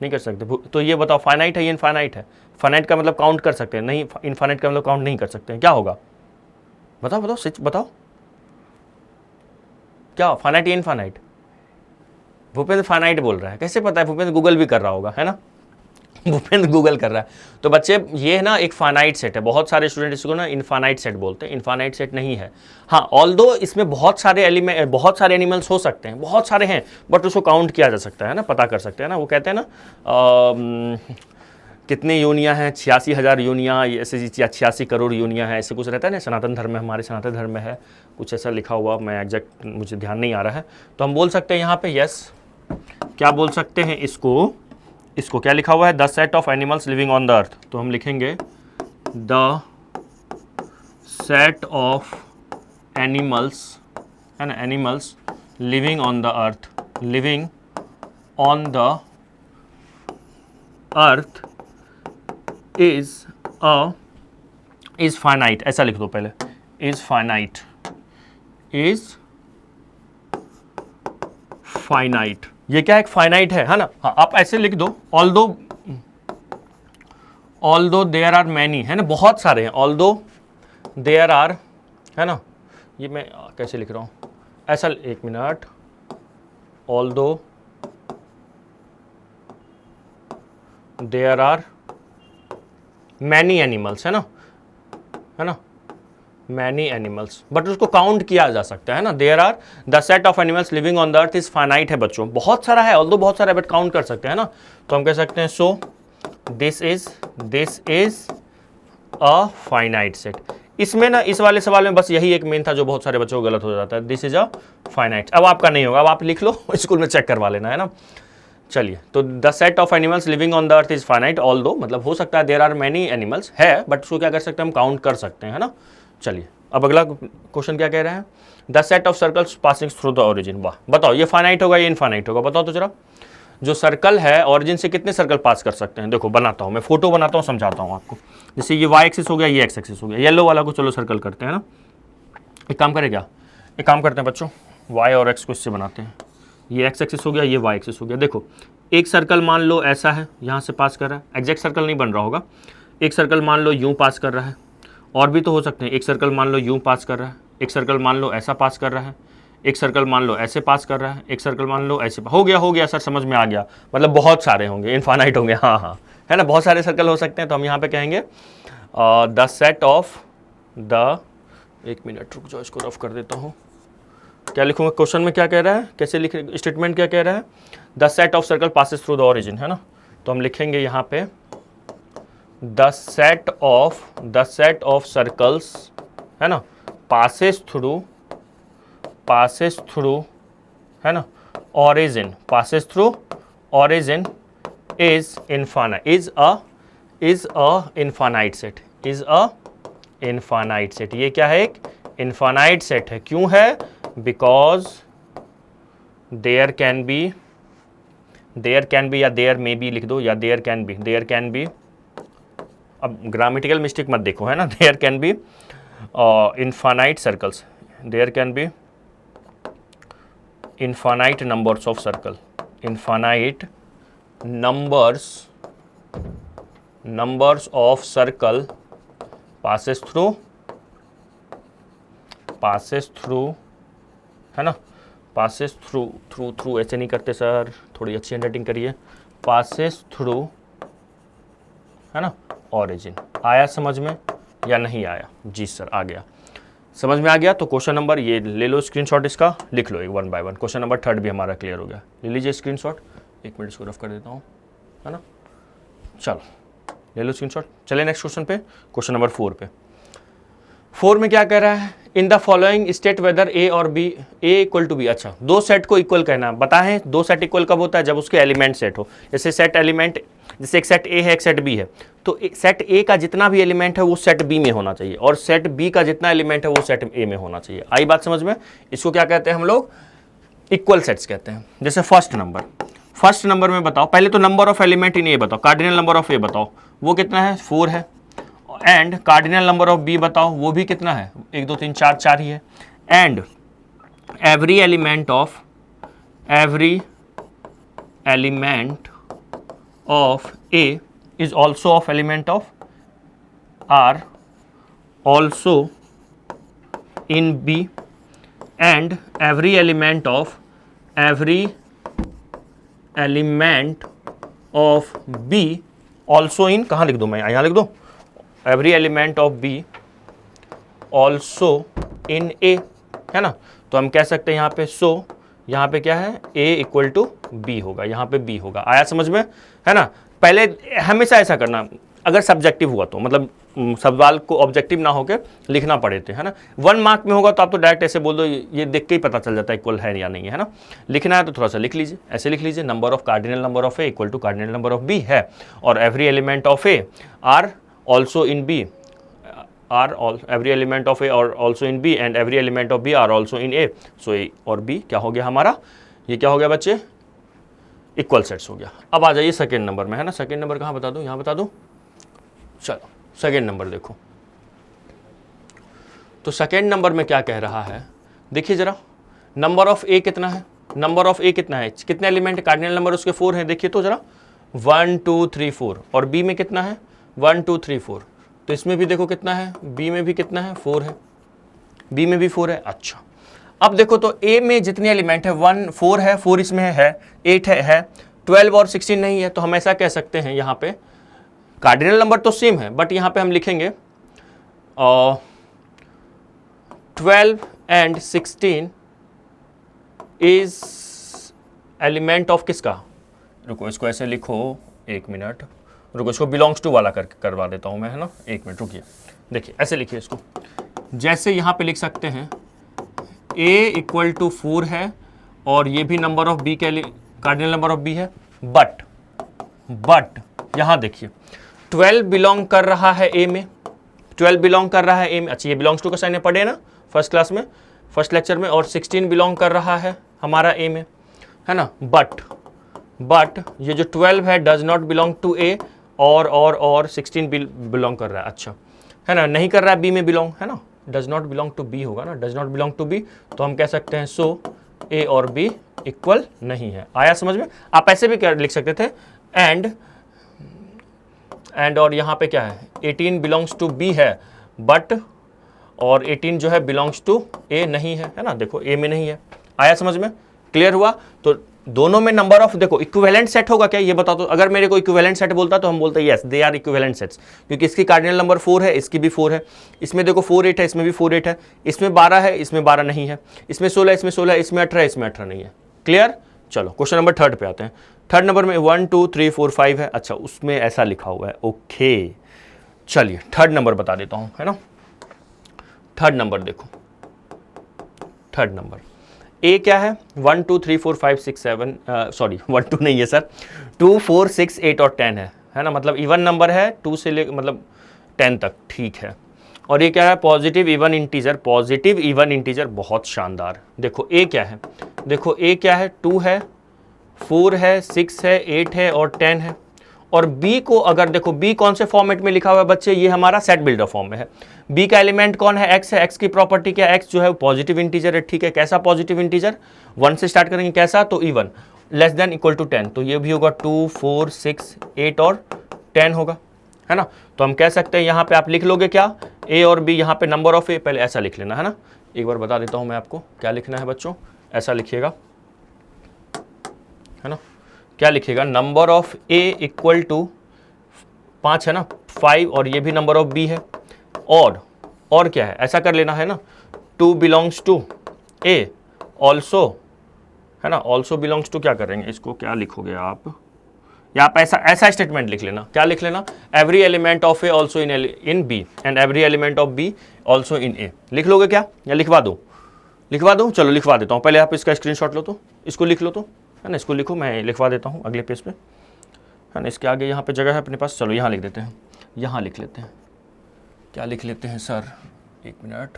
[SPEAKER 1] नहीं कर सकते। तो ये बताओ फाइनाइट है, ये इनफाइनाइट है? फाइनाइट का मतलब काउंट कर सकते हैं, नहीं इनफाइनाइट का मतलब काउंट नहीं कर सकते हैं। क्या होगा? बताओ सच बताओ, क्या फाइनाइट या इनफाइनाइट? भूपेंद्र फाइनाइट बोल रहा है। कैसे पता है? भूपेंद्र गूगल भी कर रहा होगा, है ना। भूपेंद्र गूगल कर रहा है। तो बच्चे ये है ना एक फाइनाइट सेट है, बहुत सारे स्टूडेंट इसको ना इनफाइनाइट सेट बोलते हैं, इनफाइनाइट सेट नहीं है। हाँ, ऑल्दो इसमें बहुत सारे एनिमल्स हो सकते हैं, बहुत सारे हैं, बट उसको काउंट किया जा सकता है ना, पता कर सकते हैं ना। वो कहते हैं ना कितनी यूनियाँ हैं, 86,000 यूनियाँ, ऐसे 86 करोड़ यूनियाँ हैं, ऐसे कुछ रहता है ना। सनातन धर्म में, हमारे सनातन धर्म में है कुछ ऐसा लिखा हुआ, मैं एग्जैक्ट मुझे ध्यान नहीं आ रहा है। तो हम बोल सकते हैं यहाँ पे यस, क्या बोल सकते हैं इसको क्या लिखा हुआ है, the set of animals living on the अर्थ। तो हम लिखेंगे द सेट ऑफ एनिमल्स, है ना, animals living on the earth, living on the earth is finite, ऐसा लिख दो पहले, इज फाइनाइट, इज फाइनाइट। ये क्या एक फाइनाइट है ना। हाँ, आप ऐसे लिख दो, ऑल्दो देयर आर मैनी, है ना, बहुत सारे हैं, ऑल्दो देयर आर, है ना। ये मैं कैसे लिख रहा हूँ, ऐसा, एक minute, although there are many animals, है ना, मैनी एनिमल्स, बट उसको काउंट किया जा सकता है ना। There are the set of animals living on the earth is finite है बच्चों, बहुत सारा है, ऑल्दो बहुत सारा है, बट काउंट कर सकते हैं ना। तो हम कह सकते हैं सो this is a finite set. इसमें ना, इस वाले सवाल में बस यही एक मेन था जो बहुत सारे बच्चों को गलत हो जाता है, दिस इज अ फाइनाइट। अब आपका नहीं होगा, अब आप लिख लो, स्कूल में चेक करवा लेना, है ना। चलिए, तो the set of animals living on the earth is finite, although मतलब हो सकता है देयर आर मैनी एनिमल्स है, बट उसको क्या कर सकते हैं हम, काउंट कर सकते हैं, है ना। चलिए, अब अगला क्वेश्चन क्या कह रहा है, the set of circles passing through the origin. वाह, बताओ ये फाइनाइट होगा, ये इनफाइनाइट होगा, बताओ तो जरा। जो सर्कल है, ओरिजिन से कितने सर्कल पास कर सकते हैं, देखो बनाता हूँ मैं, फोटो बनाता हूँ, समझाता हूँ आपको। जैसे ये वाई एक्सिस हो गया, ये एक्स एक्सिस हो गया, येलो वाला को चलो सर्कल करते हैं ना। एक काम करें क्या, एक काम करते हैं बच्चों, वाई और एक्स को इससे बनाते हैं। ये एक्स एक्सिस हो गया, ये वाई एक्सिस हो गया। देखो, एक सर्कल मान लो ऐसा है, यहाँ से पास कर रहा है, एग्जैक्ट सर्कल नहीं बन रहा होगा। एक सर्कल मान लो यूँ पास कर रहा है, और भी तो हो सकते हैं, एक सर्कल मान लो यूँ पास कर रहा है, एक सर्कल मान लो ऐसा पास कर रहा है, एक सर्कल मान लो ऐसे पास कर रहा है, एक सर्कल मान लो ऐसे। हो गया सर, समझ में आ गया, मतलब बहुत सारे होंगे, इनफाइनाइट होंगे, हाँ, है ना, बहुत सारे सर्कल हो सकते हैं। तो हम यहाँ पे कहेंगे द सेट ऑफ द, एक मिनट रुक जाओ, इसको रफ कर देता हूँ। क्या लिखूंगा, क्वेश्चन में क्या कह रहा है, कैसे लिख, स्टेटमेंट क्या कह रहा है, the set of circle passes through the origin, है ना। तो हम लिखेंगे यहाँ पे द सेट ऑफ सर्कल्स, है ना, पासेस थ्रू, है ना, origin, passes through origin is infinite, is a infinite set, is a infinite set. ये क्या है, एक इनफाइनाइट सेट है। क्यों है, बिकॉज देयर कैन बी या देयर मे बी लिख दो, या देयर कैन बी, अब ग्रामेटिकल मिस्टेक मत देखो, है ना। There can be infinite circles, there can be infinite numbers of circle, infinite numbers of circle passes through, है ना, पासेस थ्रू ऐसे नहीं करते सर, थोड़ी अच्छी हैंडराइटिंग करिए, पासेस थ्रू, है ना, ओरिजिन। आया समझ में या नहीं आया, जी सर आ गया, समझ में आ गया। तो क्वेश्चन नंबर, ये ले लो स्क्रीनशॉट, इसका लिख लो एक 1 बाय 1। क्वेश्चन नंबर 3 भी हमारा क्लियर हो गया, ले लीजिए स्क्रीनशॉट, एक मिनट इसको रफ कर देता हूँ, है ना। चलो ले लो स्क्रीनशॉट, चलिए नेक्स्ट क्वेश्चन पे, क्वेश्चन नंबर 4 पे। 4 में क्या कह रहा है, in the following state whether A और B, A equal to B. अच्छा, दो सेट को इक्वल कहना, बताएं दो सेट इक्वल कब होता है, जब उसके एलिमेंट सेट हो। जैसे सेट एलिमेंट, जैसे एक सेट ए है, एक सेट बी है, तो सेट ए का जितना भी एलिमेंट है वो सेट बी में होना चाहिए, और सेट बी का जितना एलिमेंट है वो सेट ए में होना चाहिए। आई बात समझ में, इसको क्या कहते हैं हम लोग, इक्वल सेट्स कहते हैं। जैसे फर्स्ट नंबर में बताओ, पहले तो नंबर ऑफ एलिमेंट इन ए बताओ, कार्डिनल नंबर ऑफ ए बताओ, वो कितना है, 4 है, and cardinal number of B बताओ, वो भी कितना है, 1 2 3 4 4 ही है, and every element of A is also of element of R also in B, and every element of B also in, कहाँ लिख दूँ मैं, यहाँ लिख दूँ, every element of B also in A, है ना। तो हम कह सकते हैं यहाँ पे सो यहाँ पे क्या है, ए इक्वल टू बी होगा, यहाँ पे बी होगा। आया समझ में, है ना। पहले हमेशा ऐसा करना, अगर सब्जेक्टिव हुआ तो मतलब सवाल को ऑब्जेक्टिव ना होकर लिखना पड़े थे, है ना। 1 मार्क में होगा तो आप तो डायरेक्ट ऐसे बोल दो, ये देख के ही पता चल जाता है इक्वल है या नहीं है ना। लिखना है तो थोड़ा सा लिख लीजिए, ऐसे लिख लीजिए, number of cardinal number of A equal to cardinal number of B है, और every element of A are also in B, every element of A are also in B and every element of B are also in A, so A और B क्या हो गया हमारा, ये क्या हो गया बच्चे, इक्वल सेट्स हो गया। अब आ जाइए सेकेंड नंबर में, है ना। सेकेंड नंबर कहाँ बता दूँ, यहाँ बता दूँ, चलो सेकेंड नंबर देखो। तो सेकेंड नंबर में क्या कह रहा है, देखिए जरा, नंबर ऑफ ए कितना है, नंबर ऑफ ए कितना है, कितने एलिमेंट, कार्डिनल नंबर उसके 4 हैं, देखिए तो जरा 1 2 3 4, और बी में कितना है 1 2 3 4, तो इसमें भी देखो कितना है, बी में भी कितना है 4 है, बी में भी 4 है। अच्छा अब देखो तो ए में जितने एलिमेंट है 1 4 है, 4 इसमें है, 8 है 12 और 16 नहीं है, तो हम ऐसा कह सकते हैं यहाँ पे कार्डिनल नंबर तो सेम है, बट यहाँ पे हम लिखेंगे 12 एंड 16 इज एलिमेंट ऑफ किसका, रुको इसको ऐसे लिखो, एक मिनट रुको, इसको बिलोंग्स टू वाला करवा देता हूँ मैं, है ना, एक मिनट रुकिए। देखिए ऐसे लिखिए इसको, जैसे यहाँ पे लिख सकते हैं a इक्वल टू 4 है, और ये भी नंबर ऑफ b के लिए कार्डिनल नंबर ऑफ b है, बट यहाँ देखिए 12 बिलोंग कर रहा है a में, 12 बिलोंग कर रहा है a में, अच्छा ये बिलोंग्स टू का साइन पढ़े ना फर्स्ट क्लास में, फर्स्ट लेक्चर में, और 16 बिलोंग कर रहा है हमारा a में, है ना। बट ये जो 12 है does not belong to a, और 16 बिलोंग कर रहा है, अच्छा है ना, नहीं कर रहा है बी में बिलोंग, है ना, does not belong to B होगा ना, does not belong to B, तो हम कह सकते हैं सो ए और बी इक्वल नहीं है। आया समझ में, आप ऐसे भी क्या लिख सकते थे, एंड और यहाँ पे क्या है 18 बिलोंग्स टू बी है, बट और 18 जो है बिलोंग्स टू ए नहीं है ना, देखो ए में नहीं है। आया समझ में, क्लियर हुआ। तो दोनों में नंबर ऑफ, देखो इक्विवेलेंट सेट होगा क्या ये बता दो, अगर मेरे को इक्विवेलेंट सेट बोलता तो हम बोलते हैं yes they are equivalent sets, क्योंकि इसकी कार्डिनल नंबर 4 है, इसकी भी 4 है, इसमें देखो 4 8 है, इसमें भी 4 8 है, इसमें 12 है, इसमें 12 नहीं है, इसमें 16 इसमें 16 है, इसमें 18 इसमें 18 नहीं है। क्लियर। चलो क्वेश्चन नंबर 3 पे आते हैं। 3rd नंबर में 1 2 3 4 5 है, अच्छा उसमें ऐसा लिखा हुआ है, ओके चलिए 3rd नंबर बता देता हूँ, है ना। 3rd नंबर देखो, 3rd नंबर ए क्या है 1 2 3 4 5 6 7 सॉरी 1 2 नहीं है सर, 2 4 6 8 और 10 है ना, मतलब इवन नंबर है 2 से ले मतलब 10 तक, ठीक है। और ये क्या है positive even integer, positive even integer, बहुत शानदार। देखो ए क्या है, देखो ए क्या है 2 है 4 है 6 है 8 है और 10 है, और बी को अगर देखो बी कौन से फॉर्मेट में लिखा हुआ है बच्चे, ये हमारा सेट बिल्डर फॉर्म में है। बी का एलिमेंट कौन है, एक्स है, एक्स की प्रॉपर्टी क्या है, एक्स जो है पॉजिटिव इंटीजर है, ठीक है। कैसा पॉजिटिव इंटीजर, 1 से स्टार्ट करेंगे, कैसा तो even, less than equal to 10, तो ये भी होगा 2 4 6 8 और 10 होगा, है ना। तो हम कह सकते हैं यहाँ पे आप लिख लोगे क्या, ए और बी, यहाँ पे नंबर ऑफ ए पहले ऐसा लिख लेना, है ना। एक बार बता देता हूँ मैं आपको क्या लिखना है बच्चों, ऐसा लिखिएगा, है ना। क्या लिखिएगा, number of A equal to 5 है ना, 5, और ये भी नंबर ऑफ बी है, और क्या है, ऐसा कर लेना है ना, 2 बिलोंग्स टू ए ऑल्सो, है ना, ऑल्सो बिलोंग्स टू, क्या करेंगे इसको, क्या लिखोगे आप, या आप ऐसा स्टेटमेंट लिख लेना, क्या लिख लेना, every element of A also in B and every element of B also in A, लिख लोगे क्या, या लिखवा दूँ, चलो लिखवा देता हूँ, पहले आप इसका स्क्रीनशॉट लो तो, इसको लिख लो तो, है ना, इसको लिखो, मैं लिखवा देता हूँ अगले पेज पे, है ना। इसके आगे यहाँ पे जगह है अपने पास, चलो यहाँ लिख देते हैं, यहाँ लिख लेते हैं, क्या लिख लेते हैं सर, एक मिनट,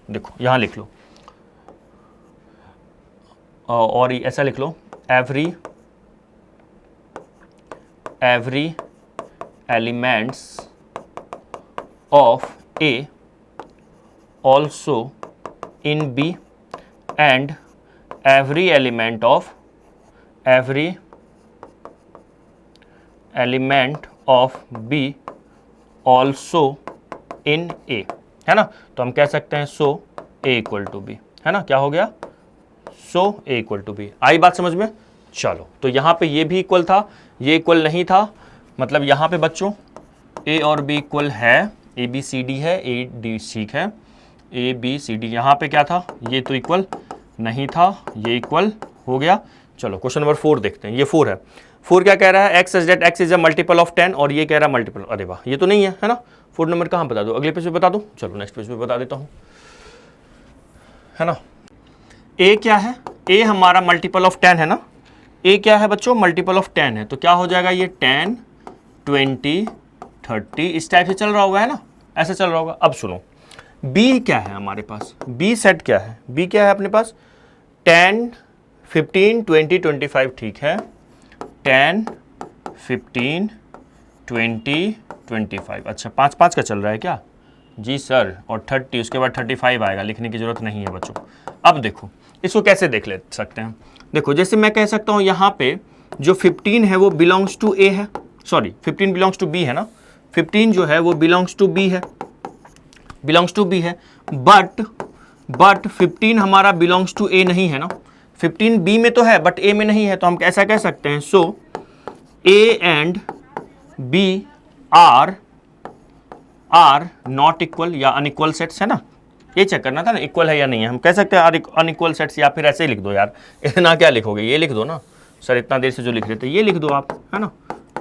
[SPEAKER 1] देखो यहाँ लिख लो, और ऐसा लिख लो, every elements of A also in B and every element of B also in A, है ना। तो हम कह सकते हैं so A equal to B, है ना, क्या हो गया, so A equal to B. आई बात समझ में। चलो तो यहाँ पे ये भी इक्वल था, ये इक्वल नहीं था, मतलब यहाँ पे बच्चों ए और बी इक्वल है, ए बी सी डी है, ए डी ठीक है, ए बी सी डी। यहाँ पे क्या था, ये तो इक्वल नहीं था, ये इक्वल हो गया। चलो क्वेश्चन नंबर 4 देखते हैं। ये 4 है। 4 क्या कह रहा है, x such that x is a multiple of 10, और ये कह रहा है मल्टीपल। अरे वाह, ये तो नहीं है ना। 4 नंबर कहाँ बता दो, अगले पेज पे बता दो। चलो नेक्स्ट पेज पे बता देता हूँ, है ना। ए क्या है, ए हमारा मल्टीपल ऑफ 10 है ना। ए क्या है बच्चों, मल्टीपल ऑफ 10 है, तो क्या हो जाएगा ये 10, 20, 30 इस टाइप से चल रहा होगा, है ना, ऐसे चल रहा होगा। अब सुनो, बी क्या है हमारे पास, बी सेट क्या है, बी क्या है अपने पास 10, 15, 20, 25 ठीक है, 10, 15, 20, 25। अच्छा 5 का चल रहा है क्या जी सर, और 30 उसके बाद 35 आएगा, लिखने की जरूरत नहीं है बच्चों। अब देखो इसको कैसे देख ले सकते हैं, देखो जैसे मैं कह सकता हूं यहाँ पे जो 15 है वो बिलोंग्स टू ए है, सॉरी 15 बिलोंग्स टू बी है ना, 15 जो है वो बिलोंग्स टू बी है, बिलोंग्स टू बी है, बट 15 हमारा बिलोंग्स टू ए नहीं है ना, 15 बी में तो है बट ए में नहीं है, तो हम ऐसा कह सकते हैं so A and B are not equal या अनइक्वल सेट्स, है ना। ये चेक करना था ना इक्वल है या नहीं है, हम कह सकते हैं अनइक्वल सेट्स, या फिर ऐसे ही लिख दो यार, इतना क्या लिखोगे, ये लिख दो ना सर, इतना देर से जो लिख रहे थे ये लिख दो आप, है ना,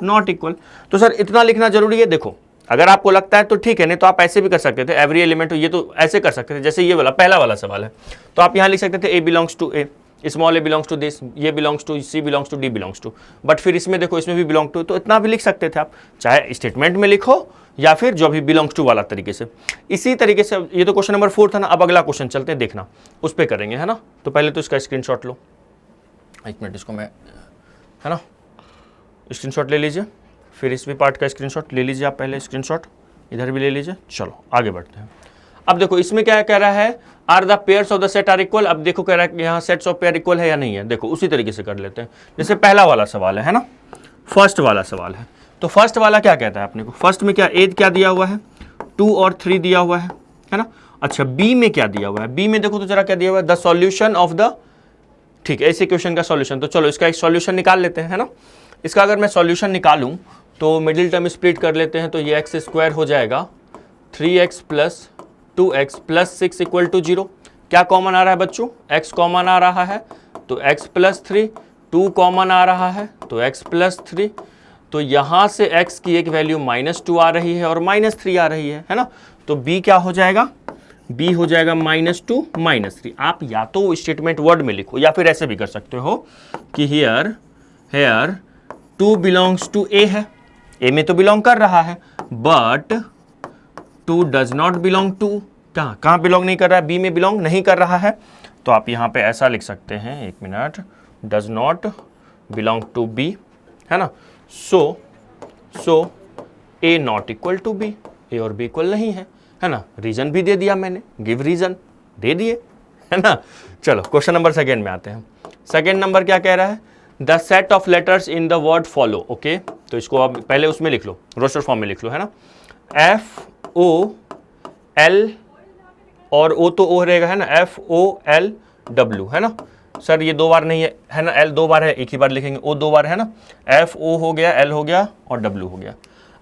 [SPEAKER 1] नॉट इक्वल। तो सर इतना लिखना जरूरी है, देखो अगर आपको लगता है तो ठीक है, नहीं तो आप ऐसे भी कर सकते थे, एवरी एलिमेंट, ये तो ऐसे कर सकते थे, जैसे ये वाला पहला वाला सवाल है, तो आप यहाँ लिख सकते थे A belongs to A, small A belongs to this, ये belongs to C, belongs to D, belongs to, but फिर इसमें देखो इसमें भी बिलोंग टू, तो इतना भी लिख सकते थे आप, चाहे स्टेटमेंट में लिखो या फिर जो भी बिलोंग्स टू वाला तरीके से। इसी तरीके से ये तो क्वेश्चन नंबर 4 था ना, अब अगला क्वेश्चन चलते हैं, देखना उस पर करेंगे, है ना। तो पहले तो इसका स्क्रीनशॉट लो, 1 मिनट इसको मैं, है ना, स्क्रीनशॉट ले लीजिए, फिर इस भी पार्ट का स्क्रीनशॉट ले लीजिए आप, पहले स्क्रीनशॉट इधर भी ले लीजिए। चलो आगे बढ़ते हैं। अब देखो इसमें क्या कह रहा है, are the pairs of the set are equal. अब देखो कह रहा है कि यहाँ सेट्स ऑफ पेयर इक्वल है या नहीं है, देखो उसी तरीके से कर लेते हैं जैसे पहला वाला सवाल है ना, फर्स्ट वाला सवाल है। तो फर्स्ट वाला क्या कहता है अपने को, फर्स्ट में क्या ए क्या दिया हुआ है, 2 और 3 दिया हुआ है ना। अच्छा बी में क्या दिया हुआ है, बी में देखो तो जरा क्या दिया हुआ है, द सॉल्यूशन ऑफ द, ठीक है, इस इक्वेशन का सॉल्यूशन। तो चलो इसका एक सॉल्यूशन निकाल लेते हैं, है ना। इसका अगर मैं सॉल्यूशन निकालूं तो मिडिल टर्म स्प्लिट कर लेते हैं, तो ये एक्स स्क्वायर हो जाएगा 3x plus 2x plus 6 equal to 0। क्या कॉमन आ रहा है बच्चों, x कॉमन आ रहा है, तो x प्लस 3, 2 कॉमन आ रहा है तो x प्लस 3, तो यहाँ से x की एक वैल्यू -2 आ रही है और -3 आ रही है ना। तो b क्या हो जाएगा, b हो जाएगा -2 -3। आप या तो स्टेटमेंट वर्ड में लिखो या फिर ऐसे भी कर सकते हो कि हेयर 2 बिलोंग्स टू a है, a में तो बिलोंग कर रहा है, but 2 does not belong to, कहाँ बिलोंग नहीं कर रहा है, बी में बिलोंग नहीं कर रहा है, तो आप यहाँ पे ऐसा लिख सकते हैं, 1 minute, does not belong to B, है ना। So A not equal to B, A और बी इक्वल नहीं है ना। रीजन भी दे दिया मैंने, गिव रीजन दे दिए, है ना। चलो क्वेश्चन नंबर 2 में आते हैं। सेकेंड नंबर क्या कह रहा है, the set of letters in the word follow. Okay, तो इसको अब पहले उसमें लिख लो, रोस्टर फॉर्म में लिख लो, है ना। FOL, और O तो O रहेगा, है ना, FOLW, है ना। सर ये 2 बार नहीं है ना, L 2 बार है, एक ही बार लिखेंगे, O 2 बार है ना, FO हो गया, L हो गया और W हो गया।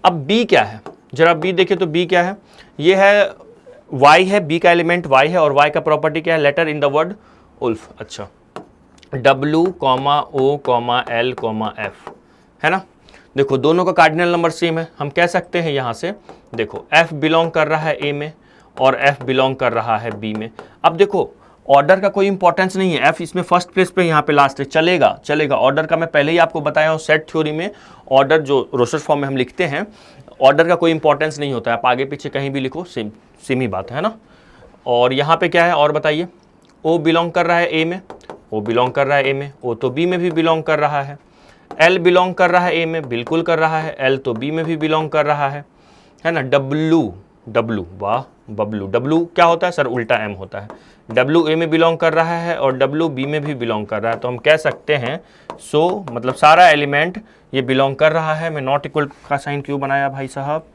[SPEAKER 1] अब B क्या है, जरा B देखिए तो B क्या है, ये है Y है, B का एलिमेंट Y है, और Y का प्रॉपर्टी क्या है, letter in the word wolf. अच्छा W, O, L, F, है ना। देखो दोनों का कार्डिनल नंबर सेम है, हम कह सकते हैं यहाँ से, देखो F बिलोंग कर रहा है A में और F बिलोंग कर रहा है B में। अब देखो ऑर्डर का कोई इंपॉर्टेंस नहीं है, F इसमें फर्स्ट प्लेस पे यहाँ पे लास्ट है, चलेगा ऑर्डर का मैं पहले ही आपको बताया हूँ, सेट थ्योरी में ऑर्डर जो रोस्टर फॉर्म में हम लिखते हैं, ऑर्डर का कोई इंपॉर्टेंस नहीं होता है, आप आगे पीछे कहीं भी लिखो, सेम ही बात है ना। और यहाँ पे क्या है और बताइए, O बिलोंग कर रहा है A में, O बिलोंग कर रहा है A में, O तो B में भी बिलोंग कर रहा है, L बिलोंग कर रहा है A में, बिल्कुल कर रहा है, L तो B में भी बिलोंग कर रहा है ना। W, वाह बबलू, W क्या होता है सर, उल्टा M होता है, W A में बिलोंग कर रहा है और W B में भी बिलोंग कर रहा है, तो हम कह सकते हैं सो मतलब सारा एलिमेंट ये बिलोंग कर रहा है। मैं नॉट इक्वल का साइन क्यों बनाया भाई साहब,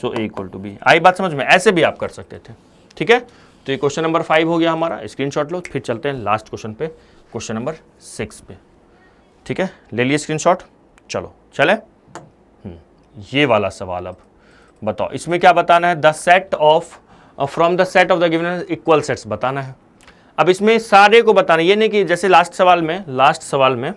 [SPEAKER 1] सो A इक्वल टू B, आई बात समझ में, ऐसे भी आप कर सकते थे, ठीक है। तो ये क्वेश्चन नंबर 5 हो गया हमारा, स्क्रीनशॉट लो, फिर चलते हैं लास्ट क्वेश्चन पे, क्वेश्चन नंबर 6 पे, ठीक है, ले लिए स्क्रीनशॉट, चलो चले। ये वाला सवाल। अब बताओ इसमें क्या बताना है, the set of from the set of the given equal sets बताना है। अब इसमें सारे को बताना, ये नहीं कि जैसे लास्ट सवाल में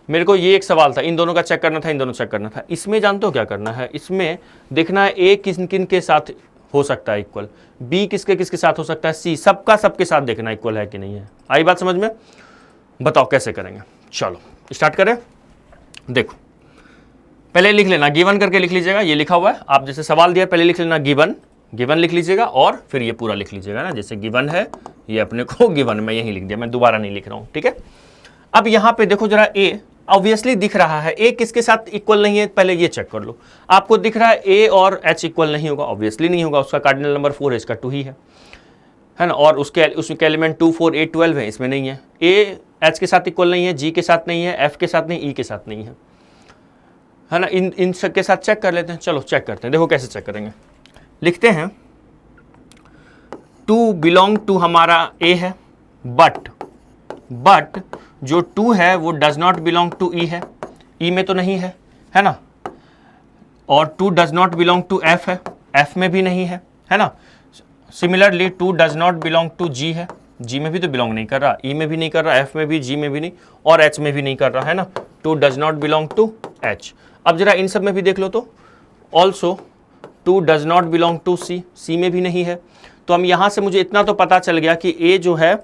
[SPEAKER 1] मेरे को ये एक सवाल था, इन दोनों का चेक करना था, इन दोनों चेक करना था। इसमें जानते हो क्या करना है, इसमें देखना है ए किन किन के साथ हो सकता है इक्वल, बी किसके किसके साथ हो सकता है, सी सबका सबके साथ देखना इक्वल है कि नहीं है। आई बात समझ में? बताओ कैसे करेंगे। चलो स्टार्ट करें। देखो पहले लिख लेना, गिवन करके लिख लीजिएगा, ये लिखा हुआ है, आप जैसे सवाल दिया पहले लिख लेना गिवन, गिवन लिख लीजिएगा और फिर ये पूरा लिख लीजिएगा ना, जैसे गिवन है ये अपने को गिवन में यही लिख दिया, मैं दोबारा नहीं लिख रहा हूं, ठीक है। अब यहां पे देखो जरा, ए ऑब्वियसली दिख रहा है, ए किसके साथ इक्वल नहीं है, पहले ये चेक कर लो। आपको दिख रहा है ए और एच इक्वल नहीं होगा, ऑब्वियसली नहीं होगा, उसका कार्डिनल नंबर 4 है, इसका 2 ही है ना। और उसके एलिमेंट 2 4 8 12 है, इसमें नहीं है। ए एच के साथ इक्वल नहीं है, जी के साथ नहीं है, एफ के साथ नहीं, ई के साथ नहीं है ना। इन सब के साथ चेक कर लेते हैं। चलो चेक करते हैं, देखो कैसे चेक करेंगे। लिखते हैं 2 बिलोंग टू हमारा ए है, बट जो 2 है वो does not belong to E है, ई में तो नहीं है ना। और 2 does not belong to F है, एफ में भी नहीं है ना। Similarly 2 does not belong to G है, जी में भी तो बिलोंग नहीं कर रहा, ई में भी नहीं कर रहा, एफ में भी, जी में भी नहीं, और एच में भी नहीं कर रहा है ना। 2 does not belong to H. अब जरा इन सब में भी देख लो तो also 2 does not belong to C, C में भी नहीं है। तो हम यहां से मुझे इतना तो पता चल गया कि ए जो है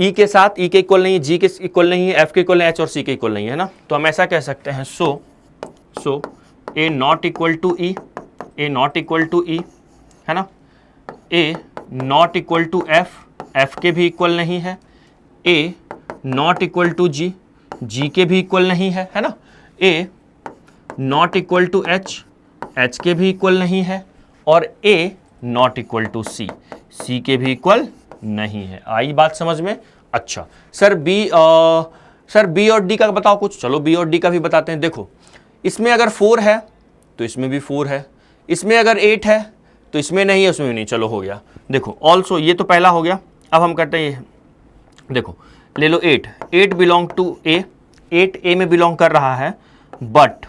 [SPEAKER 1] ई के साथ, ई के इक्वल नहीं, जी के इक्वल नहीं है, एफ के इक्वल नहीं, एच और सी के इक्वल नहीं है ना। तो हम ऐसा कह सकते हैं so A not equal to E, A not equal to E है ना, A not equal to F, F के भी इक्वल नहीं है, A not equal to G, G के भी इक्वल नहीं है ना, A not equal to H, H के भी इक्वल नहीं है, और A not equal to C, C के भी इक्वल नहीं है। आई बात समझ में? अच्छा सर बी और डी का बताओ कुछ। चलो बी और डी का भी बताते हैं। देखो इसमें अगर 4 है तो इसमें भी 4 है, इसमें अगर 8 है तो इसमें नहीं है, उसमें भी नहीं। चलो हो गया। देखो ऑल्सो ये तो पहला हो गया। अब हम करते हैं ये, देखो ले लो 8 बिलोंग टू ए, 8 ए में बिलोंग कर रहा है, बट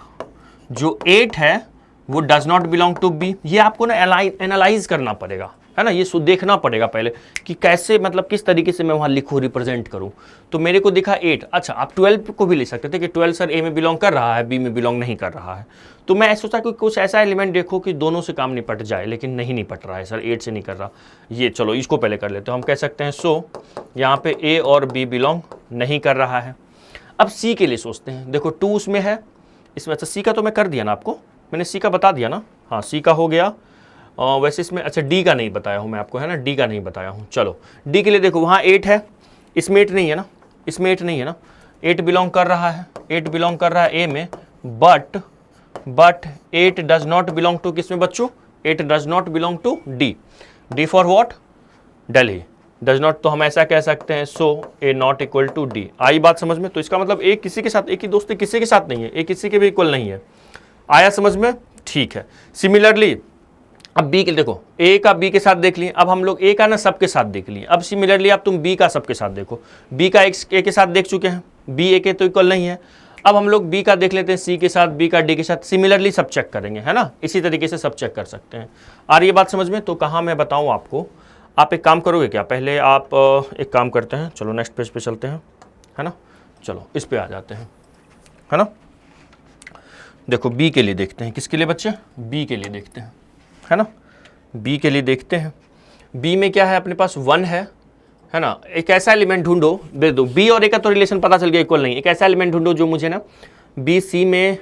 [SPEAKER 1] जो 8 है वो does not belong to B. ये आपको ना एनालाइज करना पड़ेगा है ना, ये देखना पड़ेगा पहले कि कैसे, मतलब किस तरीके से मैं वहाँ लिखूँ, रिप्रेजेंट करूँ। तो मेरे को दिखा 8। अच्छा आप 12 को भी ले सकते थे कि 12 सर ए में बिलोंग कर रहा है, बी में बिलोंग नहीं कर रहा है। तो मैं सोचा कि कुछ ऐसा एलिमेंट देखो कि दोनों से काम निपट जाए, लेकिन नहीं निपट रहा है सर, 8 से नहीं कर रहा ये। चलो इसको पहले कर लेते हो। हम कह सकते हैं सो यहाँ पे ए और बी बिलोंग नहीं कर रहा है। अब सी के लिए सोचते हैं। देखो 2 उसमें है, इसमें अच्छा सी का तो मैं कर दिया ना, आपको मैंने सी का बता दिया ना। हाँ सी का हो गया। वैसे इसमें अच्छा डी का नहीं बताया हूँ मैं आपको, है ना, डी का नहीं बताया हूँ। चलो डी के लिए देखो वहाँ 8 है, इसमें 8 नहीं है ना, इसमें 8 नहीं है ना। 8 बिलोंग कर रहा है, 8 बिलोंग कर रहा है ए में, but 8 does not belong to किसमें बच्चों, 8 does not belong to D. D for what, Delhi. Does not तो हम ऐसा कह सकते हैं so A not equal to D. आई बात समझ में? तो इसका मतलब ए किसी के साथ, ए की दोस्ती किसी के साथ नहीं है, ए किसी के भी इक्वल नहीं है। आया समझ में? ठीक है। सिमिलरली अब बी के देखो, ए का बी के साथ देख लिए, अब हम लोग ए का ना सबके साथ देख लिए। अब सिमिलरली अब तुम बी का सबके साथ देखो, बी का ए के साथ देख चुके हैं, बी ए के तो इक्वल नहीं है। अब हम लोग बी का देख लेते हैं सी के साथ, बी का डी के साथ, सिमिलरली सब चेक करेंगे, है ना। इसी तरीके से सब चेक कर सकते हैं। आ रही है बात समझ में? तो कहाँ मैं बताऊँ आपको, आप एक काम करोगे क्या, पहले आप एक काम करते हैं, चलो नेक्स्ट पेज पे चलते हैं, है ना। चलो इस पे आ जाते हैं, है ना। देखो बी के लिए देखते हैं, किसके लिए बच्चे, बी के लिए देखते हैं, है ना। बी के लिए देखते हैं। बी में क्या है अपने पास, 1 है ना। एक ऐसा एलिमेंट ढूंढो, दे दो बी और ए का तो रिलेशन पता चल गया इक्वल नहीं, एक ऐसा एलिमेंट ढूंढो जो मुझे ना बी सी में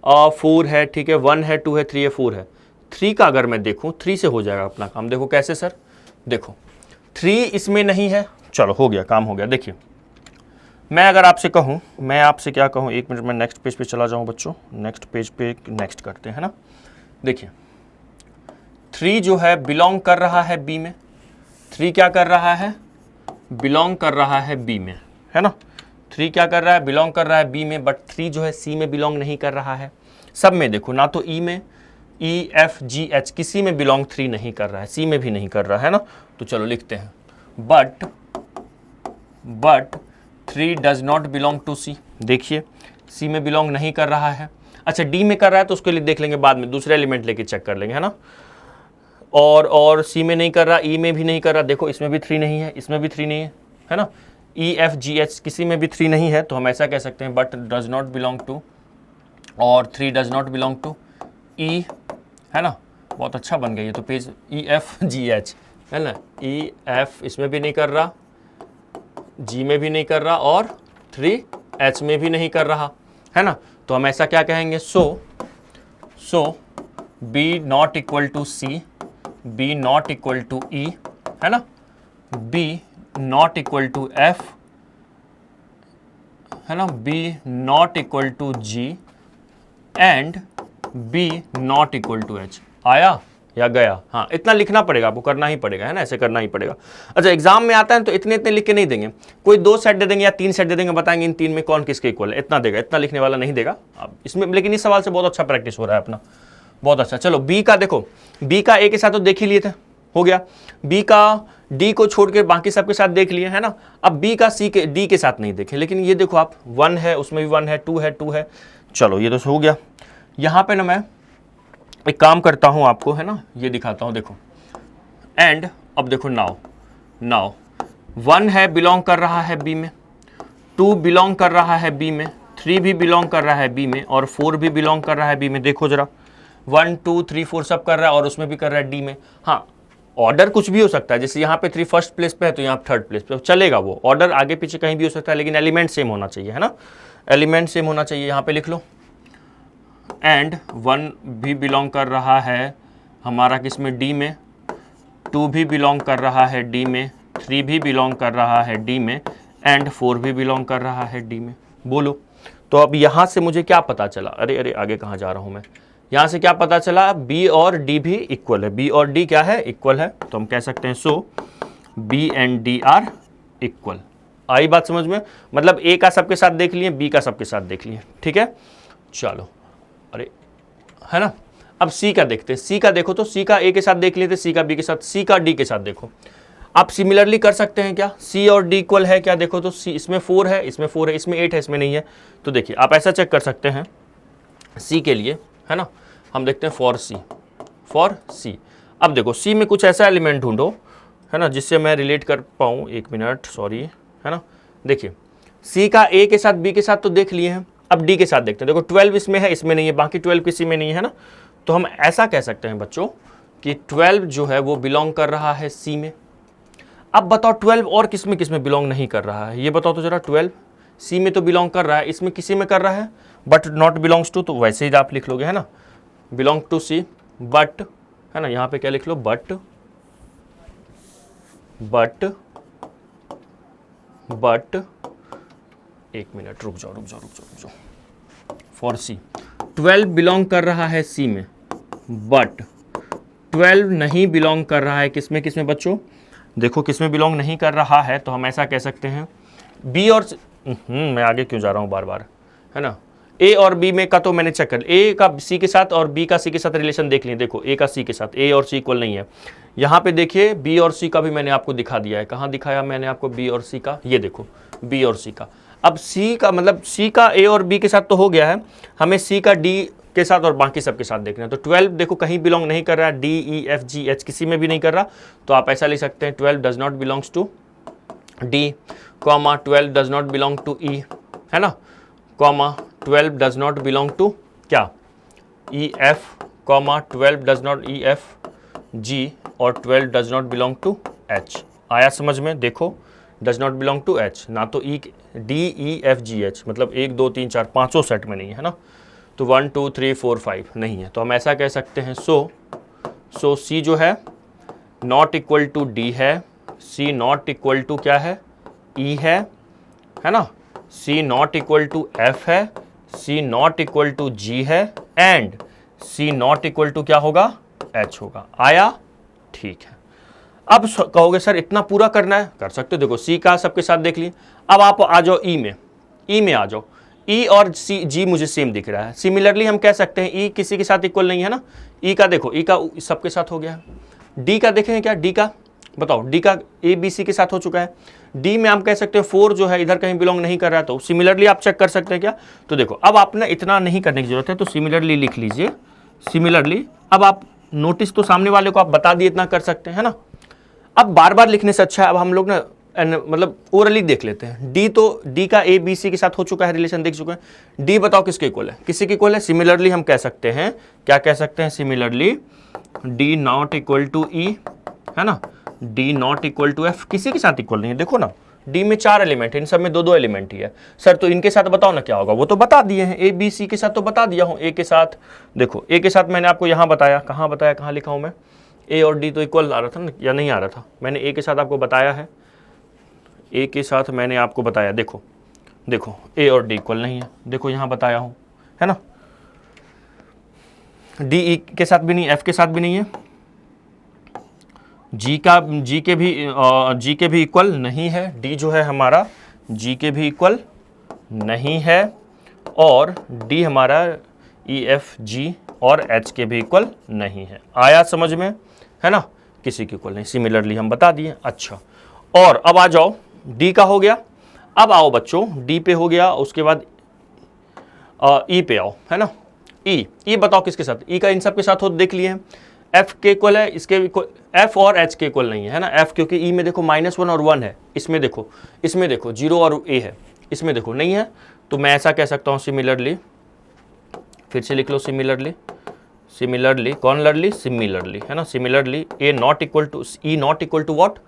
[SPEAKER 1] 4 है, ठीक है, 1 है, 2 है, 3 है, 4 है। 3 का अगर मैं देखूं 3 से हो जाएगा अपना काम। देखो कैसे सर, देखो 3 इसमें नहीं है, चलो हो गया, काम हो गया। देखिए मैं अगर आपसे कहूँ, मैं आपसे क्या कहूँ, एक मिनट में नेक्स्ट पेज पे चला जाऊँ बच्चों, नेक्स्ट पेज पे नेक्स्ट करते हैं ना। देखिए 3 जो है बिलोंग कर रहा है बी में, 3 क्या कर रहा है, बिलोंग कर रहा है बी में, है ना। 3 क्या कर रहा है, बिलोंग कर रहा है बी में, बट 3 जो है सी में बिलोंग नहीं कर रहा है। सब में देखो, ना तो ई में, ई एफ जी एच किसी में बिलोंग 3 नहीं कर रहा है, सी में भी नहीं कर रहा है ना। तो चलो लिखते हैं but 3 does not belong to C. देखिए सी में बिलोंग नहीं कर रहा है। अच्छा डी में कर रहा है तो उसके लिए देख लेंगे बाद में, दूसरे एलिमेंट लेके चेक कर लेंगे, है ना। और सी में नहीं कर रहा, ई में भी नहीं कर रहा, देखो इसमें भी 3 नहीं है, इसमें भी 3 नहीं है ना। ई एफ जी एच किसी में भी 3 नहीं है, तो हम ऐसा कह सकते हैं but does not belong to, और 3 does not belong to E, है ना। बहुत अच्छा बन गया ये तो page, E F G H, है ना। ई एफ इसमें भी नहीं कर रहा, जी में भी नहीं कर रहा, और 3 एच में भी नहीं कर रहा, है ना। तो हम ऐसा क्या कहेंगे, so B not equal to C, B not equal to E, है ना, B not equal to F, है ना, B not equal to G, and B not equal to H. आया या गया? हाँ, इतना लिखना पड़ेगा आपको, करना ही पड़ेगा, है ना, ऐसे करना ही पड़ेगा। अच्छा एग्जाम में आता है तो इतने इतने लिख के नहीं देंगे, कोई 2 सेट दे देंगे या 3 सेट दे देंगे, बताएंगे इन 3 में कौन किसके इक्वल है, इतना देगा, इतना लिखने वाला नहीं देगा अब इसमें। लेकिन इस सवाल से बहुत अच्छा प्रैक्टिस हो रहा है अपना, बहुत अच्छा। चलो बी का देखो, बी का ए के साथ तो देख ही लिए थे, हो गया। बी का डी को छोड़ के बाकी सबके साथ देख लिए, है ना। अब बी का सी के डी के साथ नहीं देखे, लेकिन ये देखो आप 1 है, उसमें भी 1 है, 2 है, 2 है। चलो ये तो हो गया। यहाँ पे ना मैं एक काम करता हूँ आपको, है ना, ये दिखाता हूँ, देखो। एंड अब देखो नाउ 1 है बिलोंग कर रहा है बी में, 2 बिलोंग कर रहा है बी में, 3 भी बिलोंग कर रहा है बी में, और 4 भी बिलोंग कर रहा है बी में। देखो जरा 1 2 3 4 सब कर रहा है, और उसमें भी कर रहा है डी में। हाँ ऑर्डर कुछ भी हो सकता है, जैसे यहाँ पे 3 फर्स्ट प्लेस पे है तो यहाँ 3rd प्लेस पे चलेगा, वो ऑर्डर आगे पीछे कहीं भी हो सकता है, लेकिन एलिमेंट सेम होना चाहिए, है ना, एलिमेंट सेम होना चाहिए। यहाँ पे लिख लो एंड 1 भी बिलोंग कर रहा है हमारा किसमें, डी में, 2 भी बिलोंग कर रहा है डी में, 3 भी बिलोंग कर रहा है डी में, एंड 4 भी बिलोंग कर रहा है डी में। बोलो तो अब यहाँ से मुझे क्या पता चला, अरे आगे कहाँ जा रहा हूँ मैं, यहाँ से क्या पता चला, बी और डी भी इक्वल है, बी और डी क्या है, इक्वल है। तो हम कह सकते हैं so B and D are equal. आई बात समझ में, मतलब ए का सबके साथ देख लिए, बी का सबके साथ देख लिए, ठीक है। चलो अरे है ना, अब सी का देखते हैं। सी का देखो तो सी का ए के साथ देख लेते, सी का बी के साथ, सी का डी के साथ देखो। आप सिमिलरली कर सकते हैं क्या, सी और डी इक्वल है क्या, देखो तो सी इसमें 4 है, इसमें 4 है, इसमें 8 है, इसमें नहीं है। तो देखिए आप ऐसा चेक कर सकते हैं सी के लिए, है ना। हम देखते हैं फॉर सी। अब देखो सी में कुछ ऐसा एलिमेंट ढूंढो, है ना, जिससे मैं रिलेट कर पाऊँ। 1 मिनट सॉरी, है ना। देखिए सी का ए के साथ बी के साथ तो देख लिए हैं, अब डी के साथ देखते हैं। देखो 12 इसमें है, इसमें नहीं है, बाकी 12 किसी में नहीं है ना। तो हम ऐसा कह सकते हैं बच्चों कि 12 जो है वो बिलोंग कर रहा है सी में। अब बताओ 12 और किस में बिलोंग नहीं कर रहा है, ये बताओ तो जरा। 12 सी में तो बिलोंग कर रहा है, इसमें किसी में कर रहा है बट नॉट बिलोंग्स टू, तो वैसे ही आप लिख लोगे, है ना, बिलोंग टू सी बट, है ना। यहाँ पे क्या लिख लो, बट एक मिनट रुक जाओ। फॉर सी 12 बिलोंग कर रहा है सी में, बट 12 नहीं बिलोंग कर रहा है किसमें बच्चों, देखो किसमें बिलोंग नहीं कर रहा है। तो हम ऐसा कह सकते हैं बी और मैं आगे क्यों जा रहा हूँ बार, है ना। ए और बी में का तो मैंने चेक कर, ए का सी के साथ और बी का सी के साथ रिलेशन देख लिए। देखो ए का सी के साथ, ए और सी इक्वल नहीं है। यहाँ पे देखिए बी और सी का भी मैंने आपको दिखा दिया है। कहाँ दिखाया मैंने आपको बी और सी का, ये देखो बी और सी का। अब सी का मतलब सी का ए और बी के साथ तो हो गया है, हमें सी का डी के साथ और बाकी सबके साथ देखना है। तो 12 देखो कहीं बिलोंग नहीं कर रहा है, D E F G H किसी में भी नहीं कर रहा। तो आप ऐसा लिख सकते हैं 12 does not belongs to D, comma 12 does not belong to E, है ना, comma 12 does not belong to क्या, E F, comma 12 does not E F G, और 12 does not belong to H. आया समझ में, देखो does not belong to H, ना तो E D E F G H, मतलब 1 2 3 4 5 सेट में नहीं है ना। तो 1 2 3 4 5 नहीं है। तो हम ऐसा कह सकते हैं सो सी जो है नॉट इक्वल टू डी है, सी नॉट इक्वल टू क्या है, ई है ना, C not equal to F है, C not equal to G है, and C not equal to क्या होगा, एच होगा। आया, ठीक है। अब कहोगे सर इतना पूरा करना है, कर सकते हो। देखो सी का सबके साथ देख लिए। अब आप आ जाओ ई में आ जाओ। ई और सी जी मुझे सेम दिख रहा है। सिमिलरली हम कह सकते हैं ई किसी के साथ इक्वल नहीं है ना। ई का देखो, ई का सबके साथ हो गया है। डी का देखें क्या, डी का बताओ, डी का ए बी सी के साथ हो चुका है। डी में हम कह सकते हैं 4 जो है इधर कहीं बिलोंग नहीं कर रहा है, तो सिमिलरली आप चेक कर सकते हैं क्या। तो देखो अब आपने इतना नहीं करने की जरूरत है, तो सिमिलरली लिख लीजिए, सिमिलरली। अब आप नोटिस तो सामने वाले को आप बता दिए, इतना कर सकते हैं, है ना। अब बार बार लिखने से अच्छा है अब हम लोग ना मतलब ओरली देख लेते हैं। डी, तो डी का ए बी सी के साथ हो चुका है, रिलेशन देख चुके हैं। डी बताओ किसके इक्वल है, किसी के इक्वल है। सिमिलरली हम कह सकते हैं, क्या कह सकते हैं, similarly D not equal to E, है ना, D not equal to F, किसी के साथ इक्वल नहीं है। देखो ना, डी में 4 एलिमेंट है, इन सब में 2-2 एलिमेंट ही है। सर तो इनके साथ बताओ ना क्या होगा, वो तो बता दिए हैं, ए बी सी के साथ तो बता दिया हूँ। ए के साथ देखो, ए के साथ मैंने आपको यहाँ बताया, कहाँ लिखा हूँ मैं, ए और डी तो इक्वल आ रहा था ना, या नहीं आ रहा था, मैंने ए के साथ आपको बताया है, ए के साथ मैंने आपको बताया, देखो देखो ए और डी इक्वल नहीं है, देखो यहाँ बताया हूँ, है ना। डी ई के साथ भी नहीं, एफ के साथ भी नहीं है, जी के भी इक्वल नहीं है, डी जो है हमारा जी के भी इक्वल नहीं है, और डी हमारा ई एफ जी और एच के भी इक्वल नहीं है। आया समझ में, है ना, किसी के इक्वल नहीं, सिमिलरली हम बता दिए। अच्छा, और अब आ जाओ, डी का हो गया, अब आओ बच्चों डी पे हो गया, उसके बाद ई पे आओ, है ना। ई बताओ किसके साथ, ई का इन सब के साथ हो देख लिए हैं, एफ के इक्वल है, इसके एफ और एच के इक्वल नहीं है ना। एफ क्योंकि ई में देखो -1 और 1 है, इसमें देखो 0 और ए है, इसमें देखो नहीं है। तो मैं ऐसा कह सकता हूँ, सिमिलरली, फिर से लिख लो, सिमिलरली कौन लरली, सिमिलरली, है ना, similarly A not equal to E not equal to what,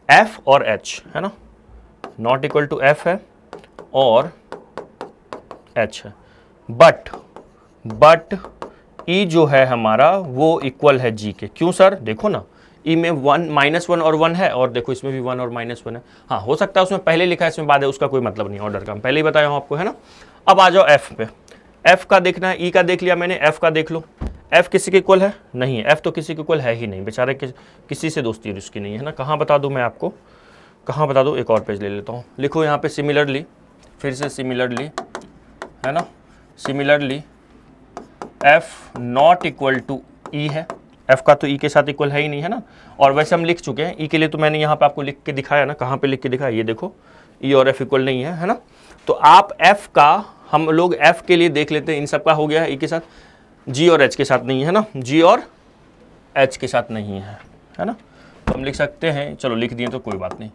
[SPEAKER 1] F और एच, है ना, नॉट इक्वल टू एफ है और एच है, बट ई जो है हमारा वो इक्वल है जी के। क्यों सर, देखो ना, ई में -1 और 1 है, और देखो इसमें भी 1 और -1 है। हाँ, हो सकता है उसमें पहले लिखा है, इसमें बाद है, उसका कोई मतलब नहीं, ऑर्डर का हम पहले ही बताया हूँ आपको, है ना। अब आ जाओ एफ पे, एफ का देखना है, ई का देख लिया मैंने, एफ का देख लो। एफ किसी के इक्वल है, नहीं है, एफ तो किसी के इक्वल है ही नहीं, बेचारे किसी से दोस्ती उसकी नहीं है ना। कहाँ बता दूँ मैं आपको, कहाँ बता दूँ, एक और पेज ले लेता हूँ, लिखो यहाँ पे सिमिलरली, फिर से सिमिलरली, है ना, similarly F not equal to E है, एफ का तो ई के साथ इक्वल है ही नहीं, है ना। और वैसे हम लिख चुके हैं ई के लिए, तो मैंने यहाँ पे आपको लिख के दिखाया ना, कहाँ पे लिख के दिखाया, ये देखो, ई और एफ इक्वल नहीं है ना। तो आप एफ का, हम लोग एफ के लिए देख लेते हैं, इन सब का हो गया है ई के साथ, जी और एच के साथ नहीं है ना, जी और एच के साथ नहीं है ना। तो हम लिख सकते हैं, चलो लिख दिए तो कोई बात नहीं,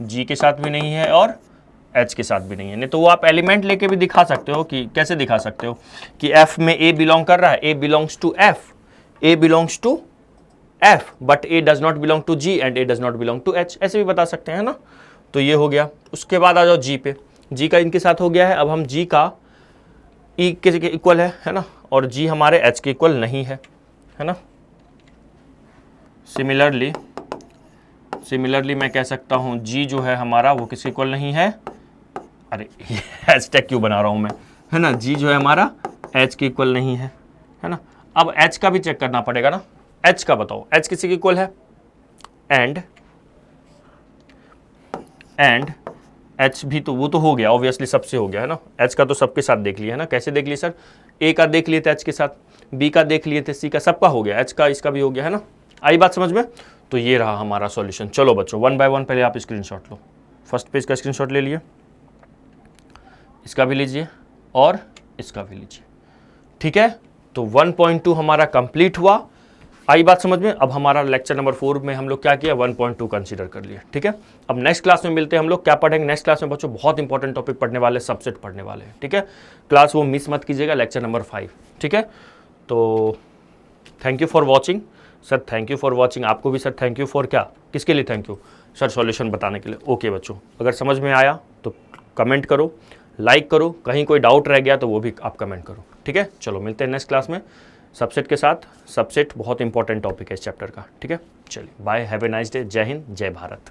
[SPEAKER 1] जी के साथ भी नहीं है और एच के साथ भी नहीं है। नहीं तो वो आप एलिमेंट लेके भी दिखा सकते हो, कि कैसे दिखा सकते हो कि एफ में ए बिलोंग कर रहा है, A belongs to F, A belongs to F, but A does not belong to G and A does not belong to H, ऐसे भी बता सकते हैं ना। तो ये हो गया। उसके बाद आ जाओ जी पे, जी का इनके साथ हो गया है, अब हम जी का ई के इक्वल है ना, और जी हमारे एच के इक्वल नहीं है ना। सिमिलरली मैं कह सकता हूँ जी जो है हमारा वो किसके इक्वल नहीं है, अरे हैशटैग क्यों बना रहा हूँ मैं, है ना, जी जो है हमारा एच के इक्वल नहीं है ना। अब एच का भी चेक करना पड़ेगा ना, एच का बताओ, एच किसी के इक्वल है, एंड एच भी तो वो तो हो गया, ऑब्वियसली सबसे हो गया है ना। एच का तो सबके साथ देख लिया है ना, कैसे देख लिए सर, ए का देख लिए थे एच के साथ, बी का देख लिए थे, सी का, सबका हो गया, एच का इसका भी हो गया है ना। आई बात समझ में। तो ये रहा हमारा सॉल्यूशन। चलो बच्चों 1 बाय 1 पहले आप स्क्रीनशॉट लो, फर्स्ट पेज का स्क्रीनशॉट ले लिए, इसका भी लीजिए और इसका भी लीजिए, ठीक है। तो 1.2 हमारा कंप्लीट हुआ। आई बात समझ में। अब हमारा लेक्चर नंबर 4 में हम लोग क्या किया, 1.2 कंसीडर कर लिया, ठीक है। अब नेक्स्ट क्लास में मिलते हैं हम लोग, क्या पढ़ेंगे नेक्स्ट क्लास में बच्चों, बहुत इंपॉर्टेंट टॉपिक पढ़ने वाले, सबसेट पढ़ने वाले हैं, ठीक है। क्लास वो मिस मत कीजिएगा, लेक्चर नंबर 5, ठीक है। तो thank you for watching sir, thank you for watching. आपको भी सर थैंक यू फॉर क्या, किसके लिए थैंक यू सर, सॉल्यूशन बताने के लिए। ओके बच्चों, अगर समझ में आया तो कमेंट करो, लाइक करो, कहीं कोई डाउट रह गया तो वो भी आप कमेंट करो, ठीक है। चलो मिलते हैं नेक्स्ट क्लास में सबसेट के साथ। सबसेट बहुत इंपॉर्टेंट टॉपिक है इस चैप्टर का, ठीक है। चलिए bye, have a nice day, जय हिंद, जय भारत।